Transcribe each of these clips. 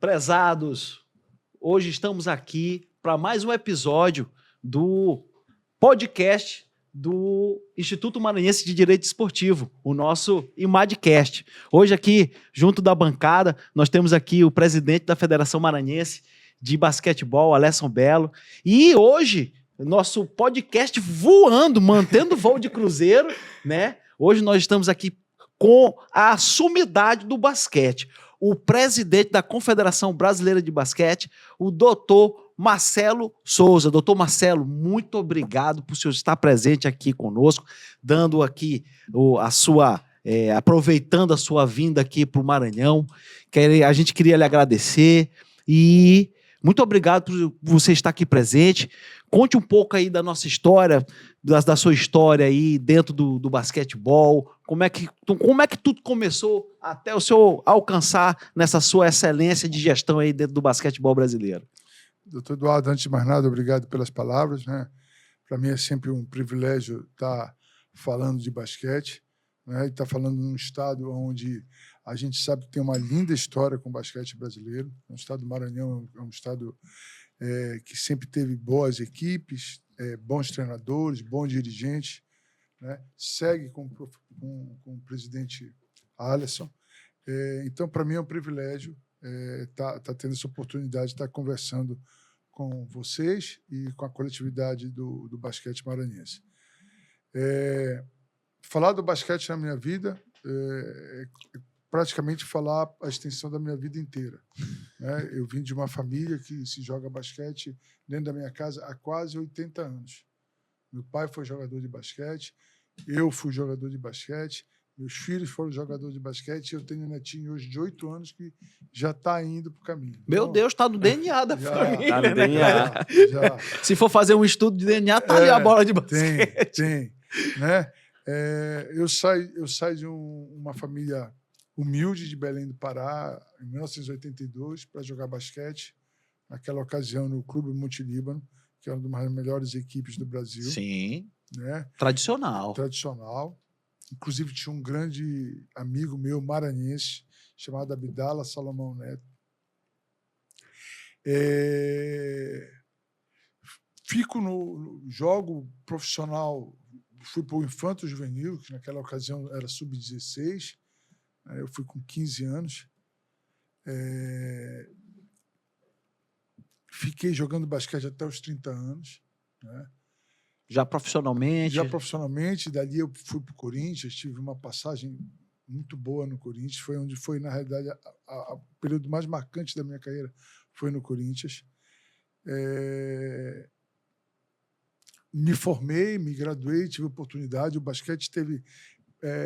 Prezados, hoje estamos aqui para mais um episódio do podcast do Instituto Maranhense de Direito Esportivo, o nosso IMADcast. Hoje aqui, junto da bancada, nós temos aqui o presidente da Federação Maranhense de Basquetebol, Alesson Belo, e hoje, nosso podcast voando, mantendo o voo de cruzeiro, né? Hoje nós estamos aqui com a sumidade do basquete, o presidente da Confederação Brasileira de Basquete, o doutor Marcelo Souza. Doutor Marcelo, muito obrigado por o senhor estar presente aqui conosco, dando aqui aproveitando a sua vinda aqui para o Maranhão. A gente queria lhe agradecer e muito obrigado por você estar aqui presente. Conte um pouco aí da nossa história, da sua história aí dentro do basquetebol, como é que tudo começou até o senhor alcançar nessa sua excelência de gestão aí dentro do basquetebol brasileiro. Doutor Eduardo, antes de mais nada, obrigado pelas palavras, né? Para mim é sempre um privilégio estar falando de basquete, né? E estar falando num estado onde a gente sabe que tem uma linda história com o basquete brasileiro. O estado do Maranhão é um estado que sempre teve boas equipes, bons treinadores, bons dirigentes, né? Segue com o presidente Alesson. Então, para mim é um privilégio tá tendo essa oportunidade de estar conversando com vocês e com a coletividade do basquete maranhense. Falar do basquete na minha vida é praticamente falar a extensão da minha vida inteira, né? Eu vim de uma família que se joga basquete dentro da minha casa há quase 80 anos. Meu pai foi jogador de basquete, eu fui jogador de basquete, meus filhos foram jogadores de basquete e eu tenho um netinho hoje de 8 anos que já está indo para o caminho. Meu Deus, está no DNA da família. Tá no DNA. Já. Se for fazer um estudo de DNA, tá ali a bola de basquete. Tem. Né? Eu saio de uma família humilde de Belém do Pará, em 1982, para jogar basquete, naquela ocasião no Clube Monte-Líbano, que é uma das melhores equipes do Brasil. Sim, né? Tradicional. Inclusive, tinha um grande amigo meu, maranhense, chamado Abdala Salomão Neto. Fico no jogo profissional, fui para o Infanto Juvenil, que naquela ocasião era sub-16, eu fui com 15 anos. Fiquei jogando basquete até os 30 anos, né? Já profissionalmente? Já profissionalmente. Dali eu fui para o Corinthians, tive uma passagem muito boa no Corinthians. Foi onde foi, na realidade, o período mais marcante da minha carreira foi no Corinthians. Me formei, me graduei, tive oportunidade. O basquete teve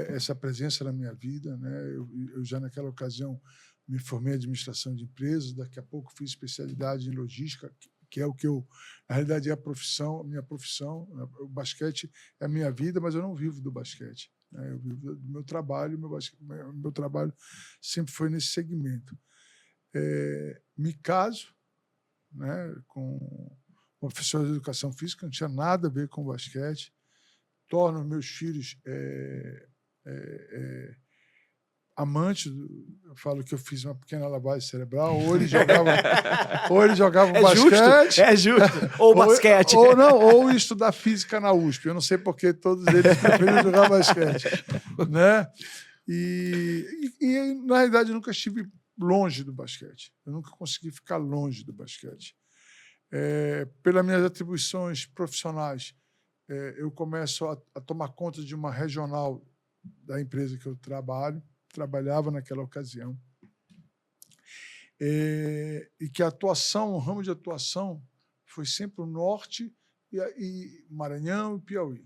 essa presença na minha vida, né? Eu já naquela ocasião me formei em administração de empresas, daqui a pouco fiz especialidade em logística, que é o que na realidade é a minha profissão. O basquete é a minha vida, mas eu não vivo do basquete, né? Eu vivo do meu trabalho, meu trabalho sempre foi nesse segmento. Me caso, né, com uma professora de educação física, não tinha nada a ver com basquete, torno meus filhos amantes. Eu falo que eu fiz uma pequena lavagem cerebral, ou eles jogavam basquete. É justo. Ou basquete. Ou estudar física na USP. Eu não sei porque todos eles preferiram jogar basquete, né? E na realidade, eu nunca estive longe do basquete. Eu nunca consegui ficar longe do basquete. Pelas minhas atribuições profissionais, eu começo a tomar conta de uma regional da empresa que eu trabalhava naquela ocasião, e que o ramo de atuação foi sempre o Norte, e Maranhão e Piauí,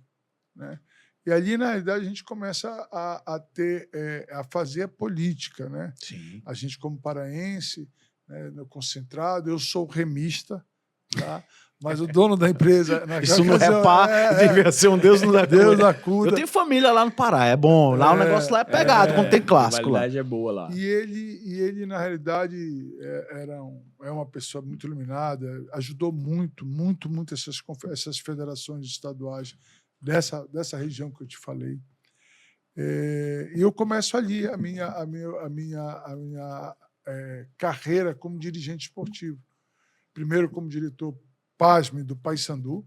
né? E ali, na realidade, a gente começa a fazer a política, né? Sim. A gente, como paraense, né, no concentrado, eu sou remista, tá? Mas o dono da empresa... Isso no Repá devia ser um Deus da acuda. Eu tenho família lá no Pará, é bom. Lá o negócio lá é pegado, quando tem clássico lá. A qualidade é boa lá. E ele, na realidade, é uma pessoa muito iluminada, ajudou muito essas federações estaduais dessa região que eu te falei. E eu começo ali a minha carreira como dirigente esportivo. Primeiro como diretor, pasme, do Paysandu,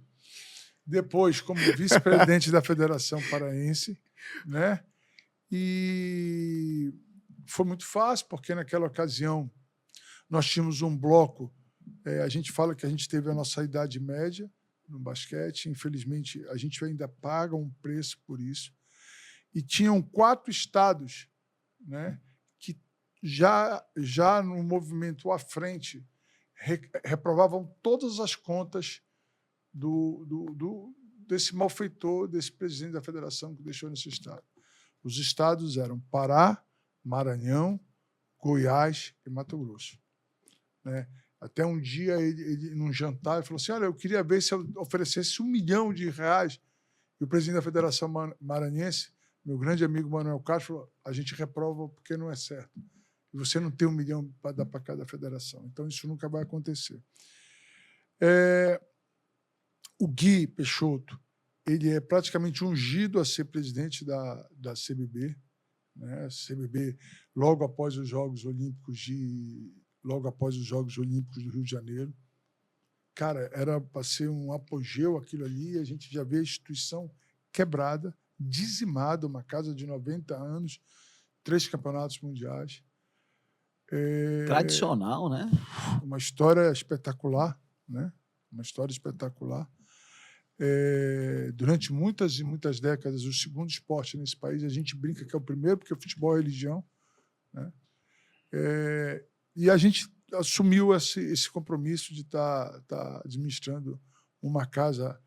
depois como vice-presidente da Federação Paraense, né? E foi muito fácil, porque naquela ocasião nós tínhamos um bloco, a gente fala que a gente teve a nossa idade média no basquete, infelizmente a gente ainda paga um preço por isso, e tinham 4 estados, né, que já no movimento à frente reprovavam todas as contas desse malfeitor, desse presidente da federação que deixou nesse estado. Os estados eram Pará, Maranhão, Goiás e Mato Grosso, né? Até um dia, ele, num jantar, ele falou assim: olha, eu queria ver se eu oferecesse R$1 milhão. E o presidente da Federação Maranhense, meu grande amigo Manuel Castro, falou: a gente reprova porque não é certo. E você não tem R$1 milhão para dar para cada federação. Então, isso nunca vai acontecer. O Gui Peixoto, ele é praticamente ungido a ser presidente da CBB, né? CBB, logo após os Jogos Olímpicos do Rio de Janeiro. Cara, era para ser um apogeu aquilo ali, a gente já vê a instituição quebrada, dizimada, uma casa de 90 anos, 3 campeonatos mundiais. Tradicional, né? Uma história espetacular, né? Uma história espetacular. Durante muitas e muitas décadas, o segundo esporte nesse país, a gente brinca que é o primeiro, porque o futebol é religião, né? E a gente assumiu esse compromisso de estar administrando uma casa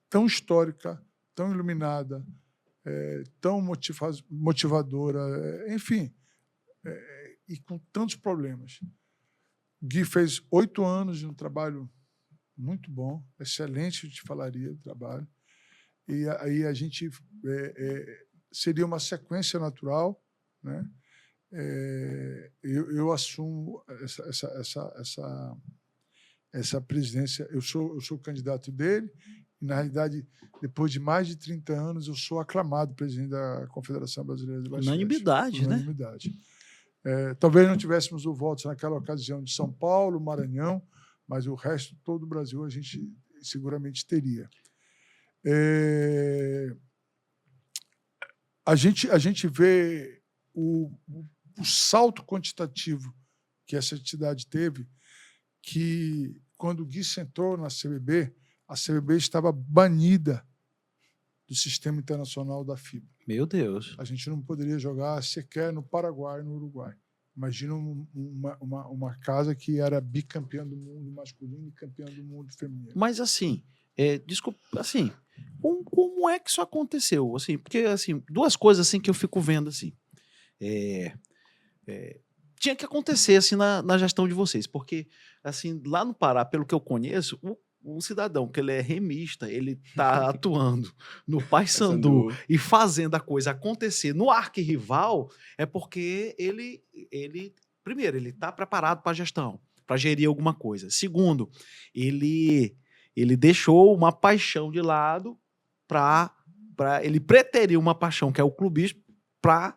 tão histórica, tão iluminada, tão motivadora, enfim, e com tantos problemas. O Gui fez 8 anos de um trabalho muito bom, excelente, eu te falaria, do trabalho. E aí a gente seria uma sequência natural, né? Eu assumo essa presidência. Eu sou candidato dele, e, na realidade, depois de mais de 30 anos, eu sou aclamado presidente da Confederação Brasileira de Basquete. Unanimidade, né? Unanimidade. Talvez não tivéssemos o voto naquela ocasião de São Paulo, Maranhão, mas o resto, todo o Brasil, a gente seguramente teria. A gente vê o salto quantitativo que essa entidade teve, que, quando o Gui entrou na CBB, a CBB estava banida do sistema internacional da FIBA. Meu Deus. A gente não poderia jogar sequer no Paraguai, no Uruguai. Imagina uma casa que era bicampeã do mundo masculino e campeã do mundo feminino. Mas, assim, desculpa, assim, como é que isso aconteceu? Assim, porque, assim, 2 coisas assim que eu fico vendo, assim. Tinha que acontecer, assim, na gestão de vocês, porque, assim, lá no Pará, pelo que eu conheço, um cidadão que ele é remista, ele está atuando no Paysandu e fazendo a coisa acontecer no arquirrival, é porque primeiro, ele está preparado para a gestão, para gerir alguma coisa. Segundo, ele deixou uma paixão de lado ele preteriu uma paixão, que é o clubismo, para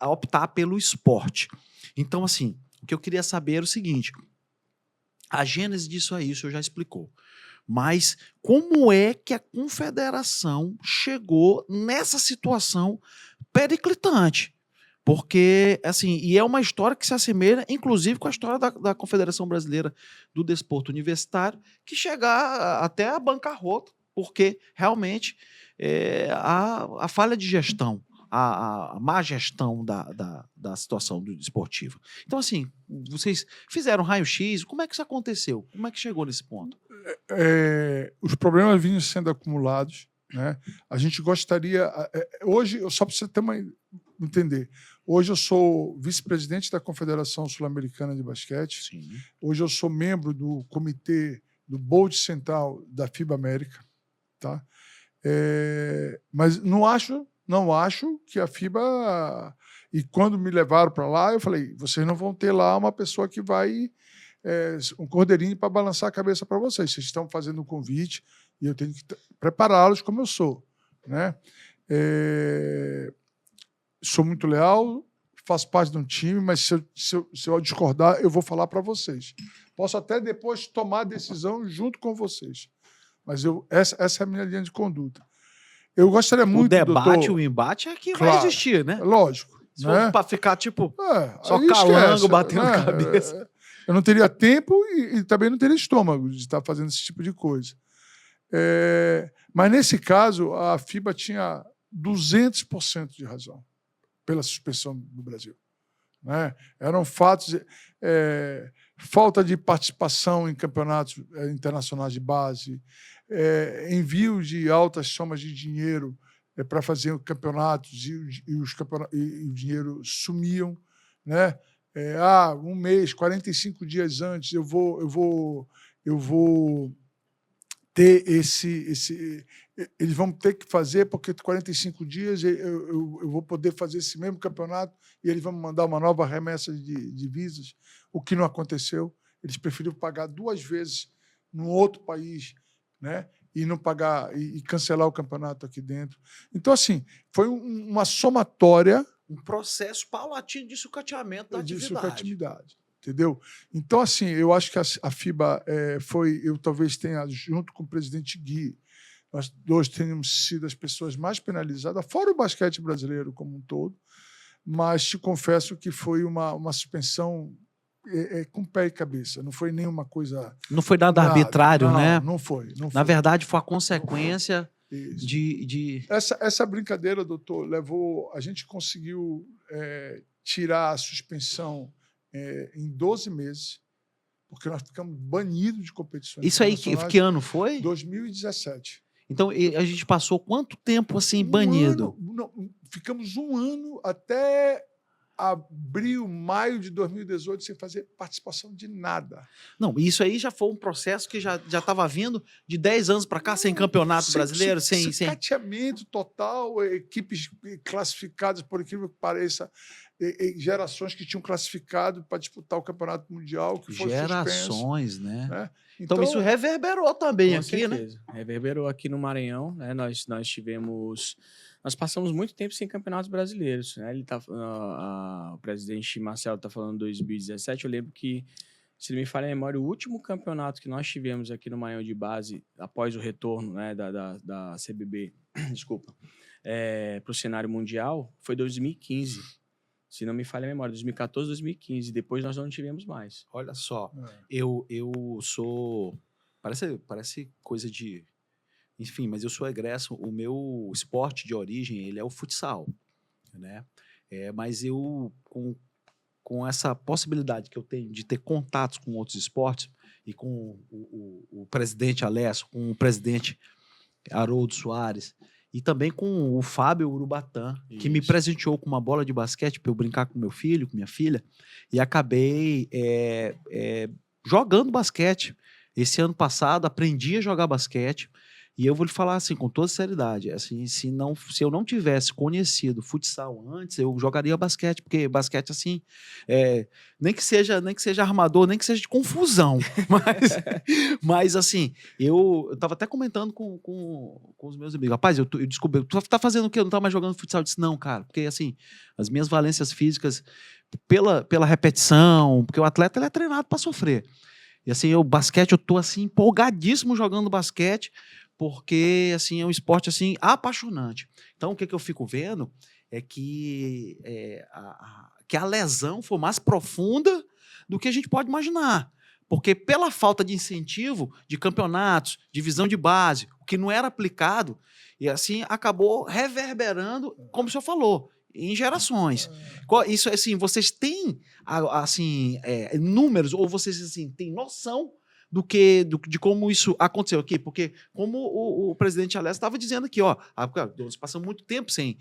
optar pelo esporte. Então, assim, o que eu queria saber era o seguinte: a gênese disso aí, o senhor já explicou. Mas como é que a confederação chegou nessa situação periclitante? Porque, assim, e é uma história que se assemelha, inclusive, com a história da Confederação Brasileira do Desporto Universitário, que chega até a bancarrota, porque realmente a falha de gestão, a má gestão da situação esportiva. Então, assim, vocês fizeram raio-x, como é que isso aconteceu? Como é que chegou nesse ponto? Os problemas vinham sendo acumulados, né? A gente gostaria... Hoje, só para você entender, hoje eu sou vice-presidente da Confederação Sul-Americana de Basquete. Sim. Hoje eu sou membro do comitê do Board Central da FIBA América, tá? Mas não acho que a FIBA... E quando me levaram para lá, eu falei: vocês não vão ter lá uma pessoa que vai... um cordeirinho para balançar a cabeça para vocês. Vocês estão fazendo um convite e eu tenho que prepará-los como eu sou, né? Sou muito leal, faço parte de um time, mas se eu discordar, eu vou falar para vocês. Posso até depois tomar a decisão junto com vocês. Mas essa é a minha linha de conduta. Eu gostaria muito, O debate, doutor, o embate é que vai claro, existir, né? lógico. Se né? for para ficar, tipo, só aí calango, esquece, batendo né? cabeça. Eu não teria tempo e também não teria estômago de estar fazendo esse tipo de coisa. Mas, nesse caso, a FIBA tinha 200% de razão pela suspensão do Brasil. Né? Eram fatos... falta de participação em campeonatos internacionais de base, envio de altas somas de dinheiro para fazer campeonatos e o dinheiro sumiam, né? Um mês, 45 dias antes, eu vou ter eles vão ter que fazer, porque 45 dias eu vou poder fazer esse mesmo campeonato e eles vão me mandar uma nova remessa de divisas, o que não aconteceu. Eles preferiram pagar 2 vezes num outro país, né? E não pagar e cancelar o campeonato aqui dentro. Então, assim, foi uma somatória Um processo paulatino de sucateamento da atividade. Entendeu? Então, assim, eu acho que a FIBA eu talvez tenha, junto com o presidente Gui, nós dois tenhamos sido as pessoas mais penalizadas, fora o basquete brasileiro como um todo, mas te confesso que foi uma suspensão com pé e cabeça, não foi nenhuma coisa... Não foi nada arbitrário, não, né? Não foi. Na verdade, foi a consequência Isso. de... Essa brincadeira, doutor, a gente conseguiu tirar a suspensão em 12 meses, porque nós ficamos banidos de competições. Isso aí, que ano foi? 2017. Então, a gente passou quanto tempo assim banido? Ficamos 1 ano até abril, maio de 2018 sem fazer participação de nada. Não, isso aí já foi um processo que já estava vindo de 10 anos para cá, sem campeonato brasileiro, sem... Cateamento total, equipes classificadas, por incrível que pareça, gerações que tinham classificado para disputar o campeonato mundial, que foi Gerações, suspenso, né? Então isso reverberou também aqui, certeza. Né? Reverberou aqui no Maranhão, né? Nós passamos muito tempo sem campeonatos brasileiros, né? O presidente Marcelo está falando 2017. Eu lembro que, se não me falha a memória, o último campeonato que nós tivemos aqui no Maranhão de base, após o retorno, né, da CBB, desculpa, para o cenário mundial, foi 2015. Se não me falha a memória, 2014, 2015. Depois nós não tivemos mais. Olha só, eu sou... Parece coisa de... Enfim, mas eu sou egresso. O meu esporte de origem, ele é o futsal, né? Mas eu, com essa possibilidade que eu tenho de ter contatos com outros esportes, e com o presidente Alessio, com o presidente Haroldo Soares, e também com o Fábio Urubatã, que me presenteou com uma bola de basquete para eu brincar com meu filho, com minha filha, e acabei jogando basquete. Esse ano passado, aprendi a jogar basquete, e eu vou lhe falar assim, com toda seriedade, assim, se eu não tivesse conhecido futsal antes, eu jogaria basquete, porque basquete, assim, nem que seja armador, nem que seja de confusão, mas assim, eu estava até comentando com os meus amigos, rapaz, eu descobri, tu tá fazendo o quê? Eu não tá mais jogando futsal? Eu disse, não, cara, porque assim, as minhas valências físicas, pela repetição, porque o atleta ele é treinado para sofrer. E assim, o basquete, eu tô assim, empolgadíssimo jogando basquete, porque assim, é um esporte assim, apaixonante. Então, o que eu fico vendo é que a lesão foi mais profunda do que a gente pode imaginar. Porque pela falta de incentivo de campeonatos, divisão de base, o que não era aplicado, e assim acabou reverberando, como o senhor falou, em gerações. Isso assim, vocês têm assim, números, ou vocês assim, têm noção de como isso aconteceu aqui? Porque, como o presidente Alessio estava dizendo aqui, nós passamos muito tempo sem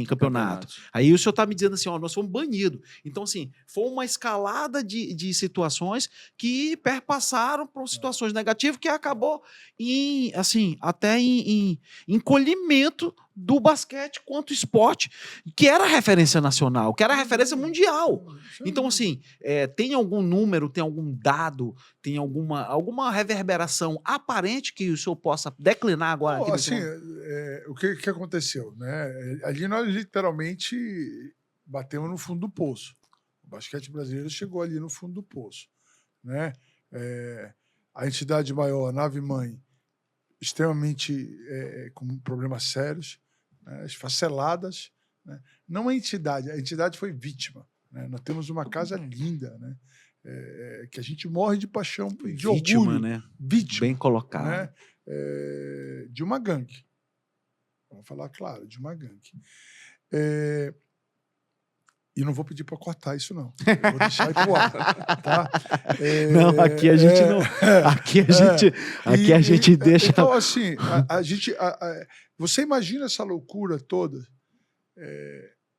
campeonato. Aí o senhor está me dizendo assim, nós fomos banidos. Então, assim, foi uma escalada de situações que perpassaram por situações negativas que acabou até em encolhimento do basquete quanto esporte, que era referência nacional, que era referência mundial. Então, assim, tem algum número, tem algum dado, tem alguma reverberação aparente que o senhor possa declinar agora? Assim, o que aconteceu? Né? Ali nós literalmente batemos no fundo do poço. O basquete brasileiro chegou ali no fundo do poço, né? A entidade maior, a nave-mãe, extremamente com problemas sérios, né? Esfaceladas, né? Não a entidade foi vítima, né? Nós temos uma casa linda, né? Que a gente morre de paixão, de Vítima, orgulho. né? Vítima, Bem colocado. né? De uma gangue. Vamos falar claro, de uma gangue. E não vou pedir para cortar isso, não. Eu vou deixar aí pro ar, tá? Não, aqui a gente não. Aqui a gente deixa. Então, assim, você imagina essa loucura toda,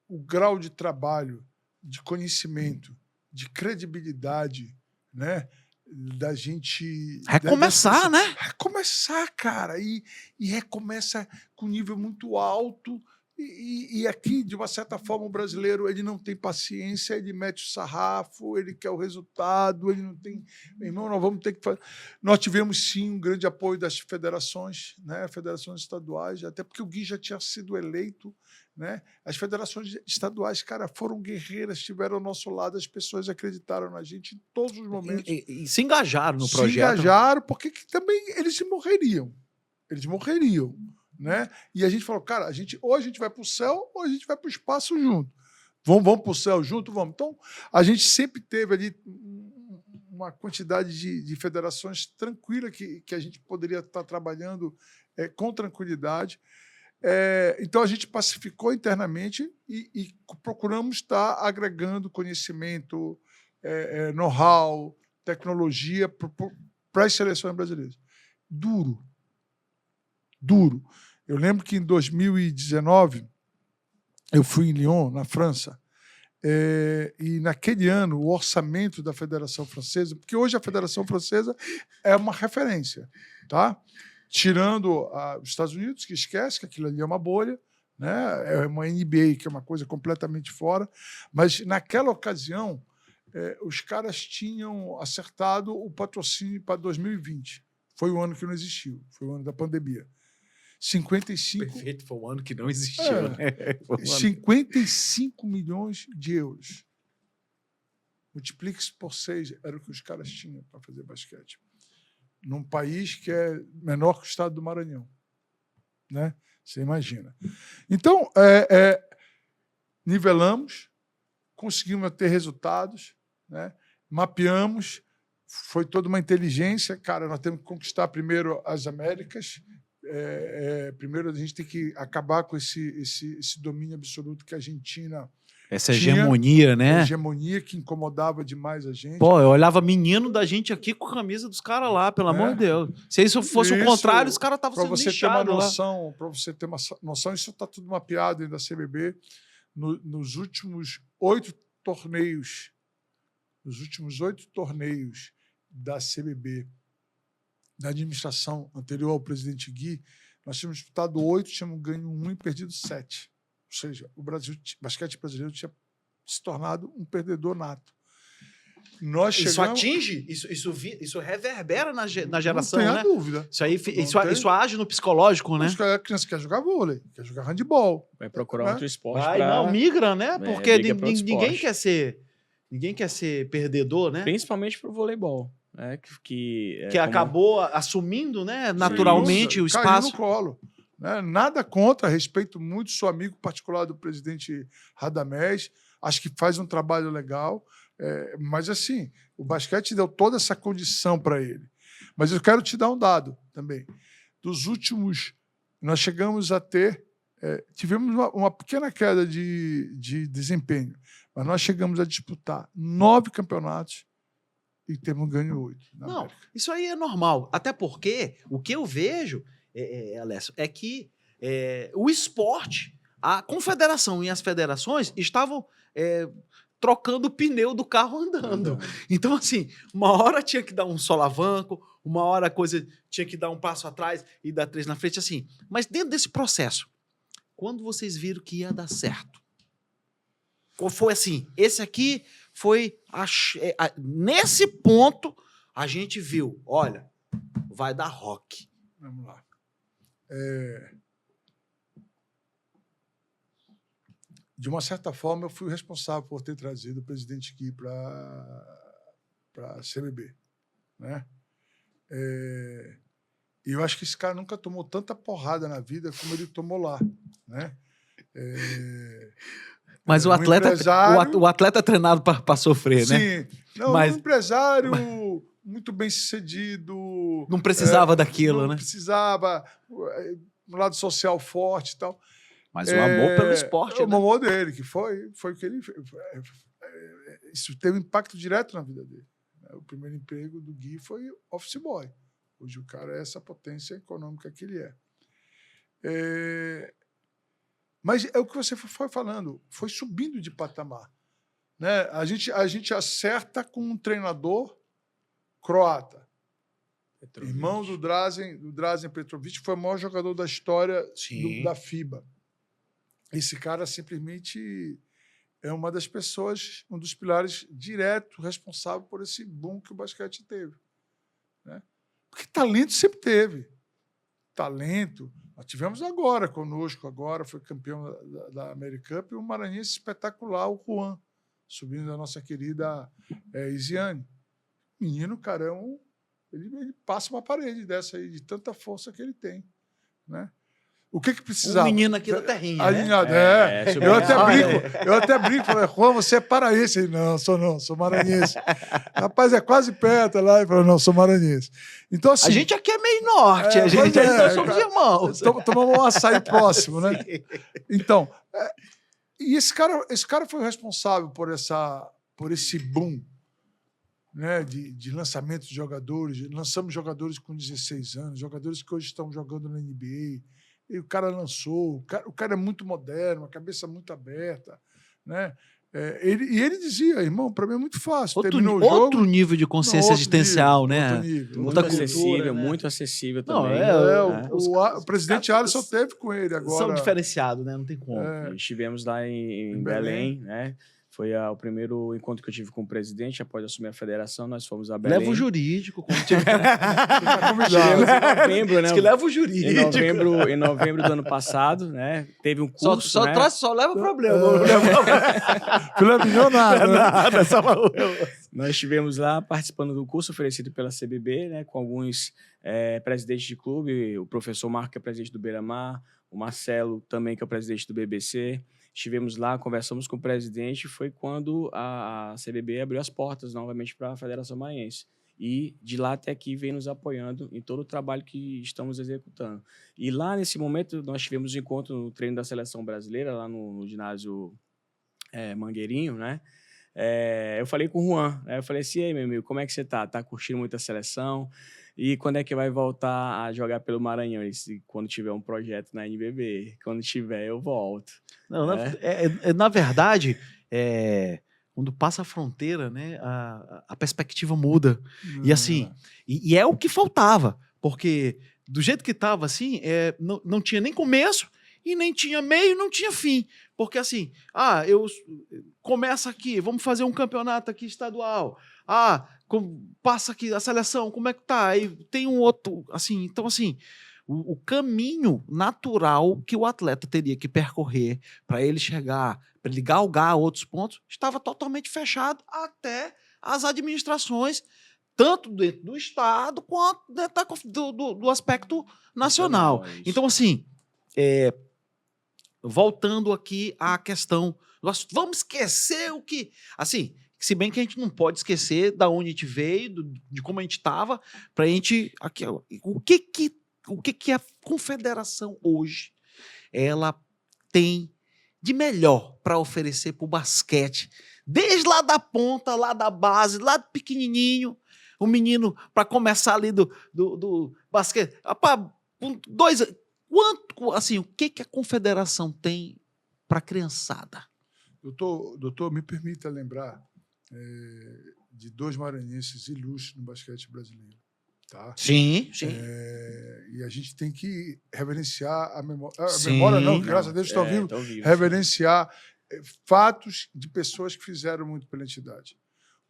o grau de trabalho, de conhecimento, de credibilidade, né? Da gente... Recomeçar, né? Recomeçar, cara. E recomeça com nível muito alto. E aqui, de uma certa forma, o brasileiro ele não tem paciência, ele mete o sarrafo, ele quer o resultado, ele não tem... Meu irmão, nós vamos ter que fazer... Nós tivemos, sim, um grande apoio das federações, né? Federações estaduais, até porque o Gui já tinha sido eleito, né? As federações estaduais, cara, foram guerreiras, estiveram ao nosso lado, as pessoas acreditaram na gente em todos os momentos. E se engajaram no projeto. Se engajaram, porque também eles morreriam. Eles morreriam. Né? E a gente falou, cara, ou a gente vai para o céu ou a gente vai para o espaço junto. Vamos para o céu junto? Vamos. Então, a gente sempre teve ali uma quantidade de federações tranquila que a gente poderia estar trabalhando com tranquilidade. Então, a gente pacificou internamente e procuramos estar agregando conhecimento, know-how, tecnologia para as seleções brasileiras. Duro. Eu lembro que em 2019 eu fui em Lyon, na França, e naquele ano o orçamento da Federação Francesa, porque hoje a Federação Francesa é uma referência, tá? Tirando os Estados Unidos, que esquece que aquilo ali é uma bolha, né? É uma NBA, que é uma coisa completamente fora, mas naquela ocasião os caras tinham acertado o patrocínio para 2020. Foi o ano que não existiu, foi o ano da pandemia. 55... Perfeito, foi um ano que não existiu. Né? 55 milhões de euros. Multiplique isso por 6, era o que os caras tinham para fazer basquete. Num país que é menor que o estado do Maranhão. Né? Você imagina. Então, nivelamos, conseguimos ter resultados, né? Mapeamos, foi toda uma inteligência. Cara, nós temos que conquistar primeiro as Américas. Primeiro, a gente tem que acabar com esse domínio absoluto que a Argentina... Essa hegemonia, né? Hegemonia que incomodava demais a gente. Pô, eu olhava menino da gente aqui com a camisa dos caras lá, pelo amor de Deus. Se isso fosse o contrário, os caras estavam sendo lixados lá. Para você ter uma noção, isso está tudo mapeado ainda da CBB. Nos últimos 8 torneios, da CBB, da administração anterior ao presidente Gui, nós tínhamos disputado 8, tínhamos ganho 1 e perdido 7. Ou seja, o basquete brasileiro tinha se tornado um perdedor nato. Isso atinge, isso reverbera na geração, não né? tenha dúvida. Isso age no psicológico, né? A criança quer jogar vôlei, quer jogar handebol. Vai procurar outro esporte. Migra, né? Porque ninguém quer ser perdedor, né? Principalmente pro voleibol. Que acabou assumindo, né, naturalmente o espaço. Caiu no colo. Né? Nada contra, respeito muito, sou amigo particular do presidente Radamés, acho que faz um trabalho legal, mas assim, o basquete deu toda essa condição para ele. Mas eu quero te dar um dado também. Dos últimos, nós chegamos a ter, tivemos uma pequena queda de desempenho, mas nós chegamos a disputar 9 campeonatos e temos ganho 8. Não, isso aí é normal, até porque o que eu vejo, Alessio, é que o esporte, a confederação e as federações estavam trocando o pneu do carro andando. Então, assim, uma hora tinha que dar um solavanco, uma hora a coisa tinha que dar um passo atrás e dar 3 na frente, assim. Mas dentro desse processo, quando vocês viram que ia dar certo, foi assim, esse aqui foi... nesse ponto, a gente viu, olha, vai dar rock. Vamos lá. de uma certa forma, eu fui responsável por ter trazido o presidente Gui para a CBB, né? E eu acho que esse cara nunca tomou tanta porrada na vida como ele tomou lá, né? Mas o um atleta, empresário- o atleta é treinado para sofrer, né? Sim, não, Mas- um empresário muito bem sucedido. Não precisava daquilo, não né? precisava, um lado social forte e tal. Mas o amor pelo esporte, O né? amor dele, que foi o que ele fez. Isso teve um impacto direto na vida dele. O primeiro emprego do Gui foi office boy. Hoje o cara é essa potência econômica que ele é. Mas é o que você foi falando, foi subindo de patamar, né? A gente acerta com um treinador croata, irmão do Drazen Petrovic, foi o maior jogador da história da FIBA. Esse cara simplesmente é uma das pessoas, um dos pilares direto responsável por esse boom que o basquete teve, né? Porque talento sempre teve. Talento. Nós tivemos agora conosco, foi campeão da American Cup, e um maranhense espetacular, o Juan, subindo da nossa querida Isiane. Menino, carão, ele passa uma parede dessa aí, de tanta força que ele tem, né? O que precisava? Um menino aqui da terrinha, Alinhado, né? Eu até brinco, falei, Juan, você é paraense? Ele, não, sou maranhense. Rapaz, é quase perto lá. Ele falou, não, sou maranhense. Então, assim, A gente aqui é meio norte, nós somos irmãos. Tomamos um açaí próximo, né? Então, e esse cara foi responsável por esse boom, né, de lançamento de jogadores. Lançamos jogadores com 16 anos, jogadores que hoje estão jogando na NBA. E o cara lançou, o cara é muito moderno, a cabeça muito aberta, né? Ele dizia, irmão, para mim é muito fácil. Terminou o jogo, outro nível de consciência existencial, né? Outro nível. Muito Outra acessível, cultura, né? muito acessível Não, também. O presidente Alisson teve com ele agora. São diferenciados, né? Não tem como. Estivemos lá em Belém, né? Foi o primeiro encontro que eu tive com o presidente após assumir a federação. Nós fomos a Belém. Leva o jurídico, como tiver. Estivemos em novembro, né? Diz que leva o jurídico. Em novembro do ano passado, né? Teve um curso, Só, né? só leva problema. Não levou nada, né? Nada, só... Nós estivemos lá participando do curso oferecido pela CBB, né? Com alguns presidentes de clube, o professor Marco, que é presidente do Beira-Mar, o Marcelo também, que é o presidente do BBC. Estivemos lá, conversamos com o presidente, foi quando a CBB abriu as portas novamente para a Federação Maranhense. E de lá até aqui vem nos apoiando em todo o trabalho que estamos executando. E lá, nesse momento, nós tivemos um encontro no treino da Seleção Brasileira, lá no ginásio Mangueirinho, né? Eu falei com o Juan, né? Eu falei assim, ei, meu amigo, como é que você tá? Tá curtindo muito a seleção? E quando é que vai voltar a jogar pelo Maranhão? Ele disse, quando tiver um projeto na NBB. Quando tiver, eu volto. Não, na verdade, quando passa a fronteira, né, a perspectiva muda. E assim, e é o que faltava, porque do jeito que estava, assim, não tinha nem começo e nem tinha meio, não tinha fim. Porque assim, começa aqui, vamos fazer um campeonato aqui estadual. Passa aqui a seleção, como é que tá? Aí tem um outro, assim, então assim, o caminho natural que o atleta teria que percorrer para ele chegar, para ele galgar outros pontos, estava totalmente fechado até as administrações, tanto dentro do Estado quanto dentro do aspecto nacional. Então, assim, voltando aqui à questão, nós vamos esquecer o que... Assim, se bem que a gente não pode esquecer da onde a gente veio, de como a gente estava, para a gente... O que a confederação hoje ela tem de melhor para oferecer para o basquete, desde lá da ponta, lá da base, lá do pequenininho, o menino para começar ali do basquete. Assim, o que a confederação tem para a criançada? Doutor, me permita lembrar de dois maranhenses ilustres no basquete brasileiro. Tá? Sim. E a gente tem que reverenciar a memória. Sim, memória não, graças a Deus estão vivos. Reverenciar fatos de pessoas que fizeram muito pela entidade.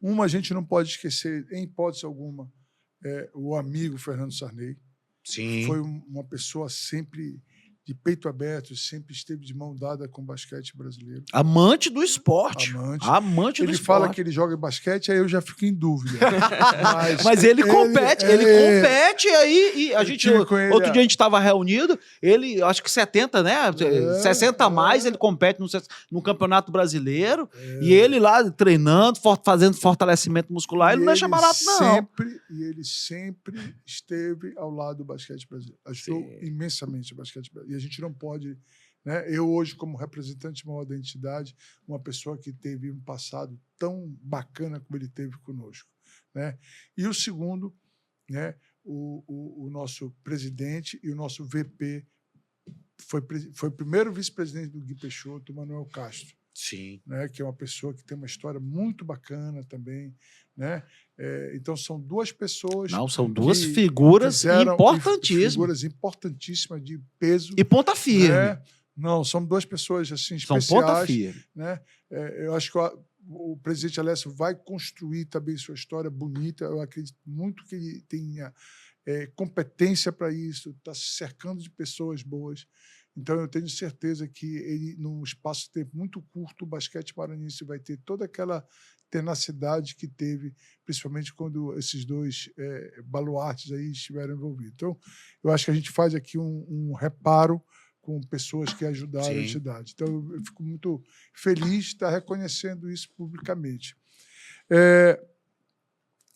Uma a gente não pode esquecer, em hipótese alguma, o amigo Fernando Sarney. Sim. Foi uma pessoa sempre de peito aberto, sempre esteve de mão dada com o basquete brasileiro. Amante do esporte. Amante do Ele esporte. fala que ele joga basquete, aí eu já fico em dúvida. Mas ele compete, ele compete aí. E a gente, outro dia a gente estava reunido, ele, acho que 70, né? 60 a mais, ele compete no Campeonato Brasileiro. E ele lá treinando, fazendo fortalecimento muscular, ele não deixa barato, não. E ele sempre esteve ao lado do basquete brasileiro. Ajudou imensamente o basquete brasileiro. E a gente não pode, né? Eu hoje, como representante maior da entidade, uma pessoa que teve um passado tão bacana como ele teve conosco, né? E o segundo, né? O nosso presidente e o nosso VP foi o primeiro vice-presidente do Gui Peixoto, Manuel Castro. Sim. Né, que é uma pessoa que tem uma história muito bacana também, né? Então são duas pessoas. Não, são duas figuras importantíssimas. Figuras importantíssimas de peso. E ponta firme. Né? Não, são duas pessoas assim especiais. São ponta firme. Né? Eu acho que o presidente Alessio vai construir também sua história bonita. Eu acredito muito que ele tenha competência para isso, está se cercando de pessoas boas. Então, eu tenho certeza que ele, num espaço de tempo muito curto, o basquete maranhense vai ter toda aquela tenacidade que teve, principalmente quando esses dois baluartes aí estiveram envolvidos. Então, eu acho que a gente faz aqui um reparo com pessoas que ajudaram a entidade. Então, eu fico muito feliz de estar reconhecendo isso publicamente.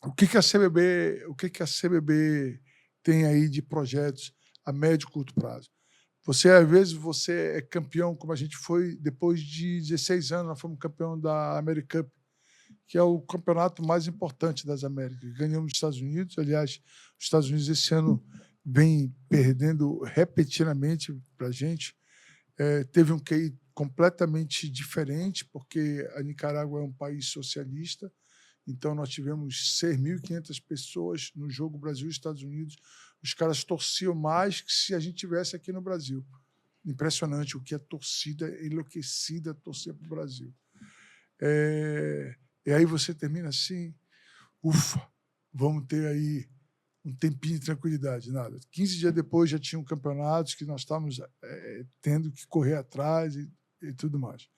O que a CBB tem aí de projetos a médio e curto prazo? Às vezes, você é campeão, como a gente foi, depois de 16 anos, nós fomos campeão da American Cup, que é o campeonato mais importante das Américas. Ganhamos nos Estados Unidos. Aliás, os Estados Unidos esse ano vem perdendo repetidamente para a gente. Teve um QI completamente diferente, porque a Nicarágua é um país socialista. Então, nós tivemos 6.500 pessoas no jogo Brasil e Estados Unidos. Os caras torciam mais que se a gente tivesse aqui no Brasil. Impressionante o que a torcida enlouquecida torcia para o Brasil. E aí você termina assim, ufa, vamos ter aí um tempinho de tranquilidade. Nada. 15 dias depois já tinham campeonatos que nós estávamos tendo que correr atrás e tudo mais.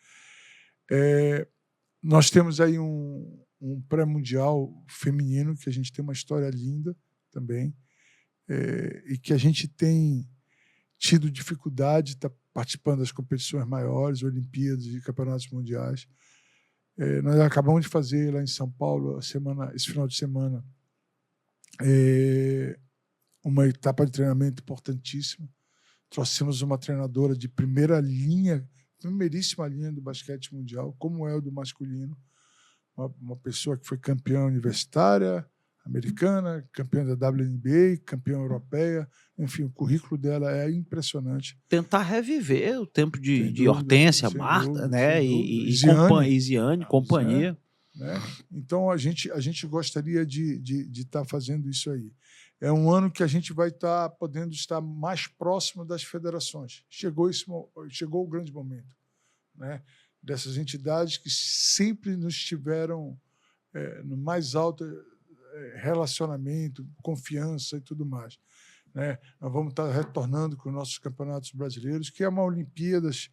Nós temos aí um pré-mundial feminino, que a gente tem uma história linda também, e que a gente tem tido dificuldade de estar participando das competições maiores, Olimpíadas e campeonatos mundiais. Nós acabamos de fazer lá em São Paulo, esse final de semana, uma etapa de treinamento importantíssima. Trouxemos uma treinadora de primeiríssima linha do basquete mundial, como é o do masculino, uma pessoa que foi campeã universitária, americana, campeã da WNBA, campeã europeia, enfim, o currículo dela é impressionante. Tentar reviver o tempo de Hortência, Marta, né? E Isiane, companhia. Né? Então, a gente gostaria de estar fazendo isso aí. É um ano que a gente vai estar podendo estar mais próximo das federações. Chegou o grande momento, né? Dessas entidades que sempre nos tiveram no mais alto relacionamento, confiança e tudo mais. Né? Nós vamos estar retornando com os nossos campeonatos brasileiros, que é uma Olimpíadas.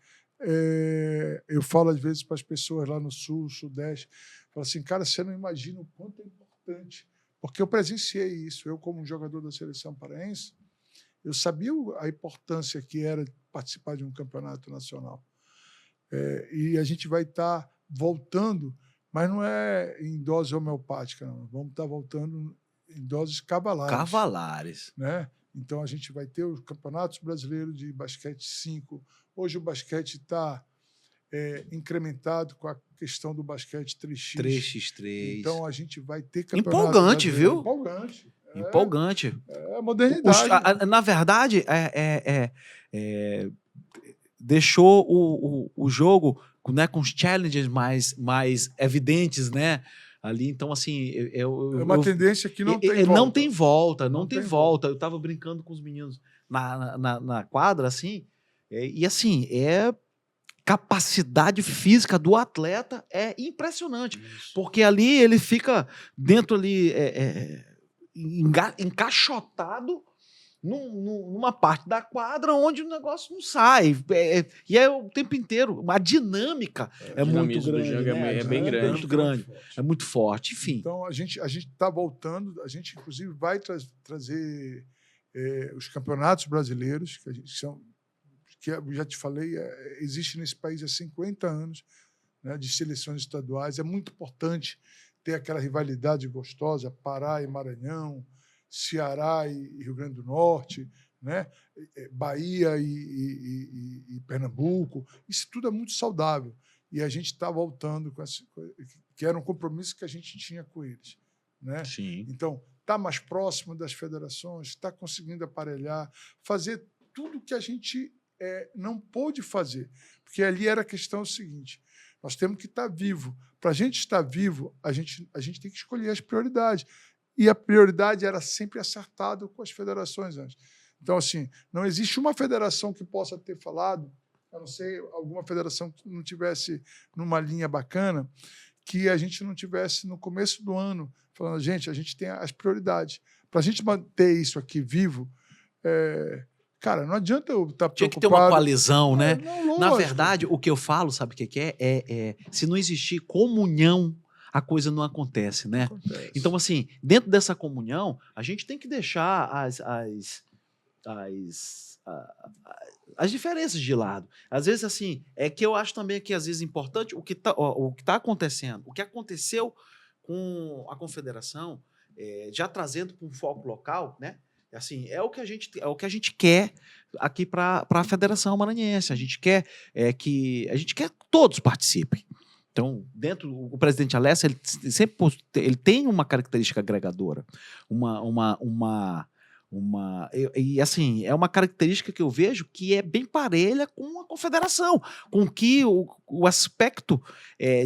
Eu falo às vezes para as pessoas lá no Sul, Sudeste, falo assim, cara, você não imagina o quanto é importante, porque eu presenciei isso. Eu, como jogador da seleção paraense, eu sabia a importância que era participar de um campeonato nacional. E a gente vai estar voltando, mas não é em dose homeopática, não. Vamos estar voltando em doses cavalares. Né? Então, a gente vai ter os campeonatos brasileiros de basquete 5. Hoje, o basquete está incrementado com a questão do basquete 3x. 3x3. Então, a gente vai ter campeonato empolgante, viu? Empolgante. Empolgante. É modernidade. Na verdade, deixou o jogo, né, com os challenges mais evidentes, né? Ali, então, assim... é uma tendência que não tem volta. Não tem volta, não tem volta. Eu estava brincando com os meninos na quadra, assim, e assim, capacidade física do atleta é impressionante. Isso. Porque ali ele fica dentro ali, encaixotado numa parte da quadra onde o negócio não sai. E é o tempo inteiro. A dinâmica é muito dinamismo do grande. jogo Né? é bem A dinâmica grande. É muito grande. É muito forte. Enfim. Então, a gente está voltando, a gente, inclusive, vai trazer os campeonatos brasileiros, que eu já te falei, existe nesse país há 50 anos, né, de seleções estaduais. É muito importante ter aquela rivalidade gostosa, Pará e Maranhão, Ceará e Rio Grande do Norte, né? Bahia e Pernambuco. Isso tudo é muito saudável. E a gente está voltando com que era um compromisso que a gente tinha com eles. Né? Sim. Então, está mais próximo das federações, está conseguindo aparelhar, fazer tudo que a gente não pôde fazer. Porque ali era a questão seguinte, nós temos que estar vivo. Para a gente estar vivo, a gente tem que escolher as prioridades. E a prioridade era sempre acertada com as federações antes. Então, assim, não existe uma federação que possa ter falado, a não ser alguma federação que não tivesse numa linha bacana, que a gente não tivesse no começo do ano falando, gente, a gente tem as prioridades. Para a gente manter isso aqui vivo, cara, não adianta eu estar preocupado. Tinha que ter uma coalizão, né? Não, na verdade, o que eu falo, sabe o que é? Se não existir comunhão, a coisa não acontece, né? Acontece. Então, assim, dentro dessa comunhão, a gente tem que deixar as diferenças de lado. Às vezes, assim, é que eu acho também que, às vezes, importante o que tá acontecendo, o que aconteceu com a confederação, já trazendo para um foco local, né? Assim, é o que a gente quer aqui para a Federação Maranhense. A gente quer que todos participem. Então, o presidente Alessio, ele tem uma característica agregadora, e assim, é uma característica que eu vejo que é bem parelha com a confederação, com que o aspecto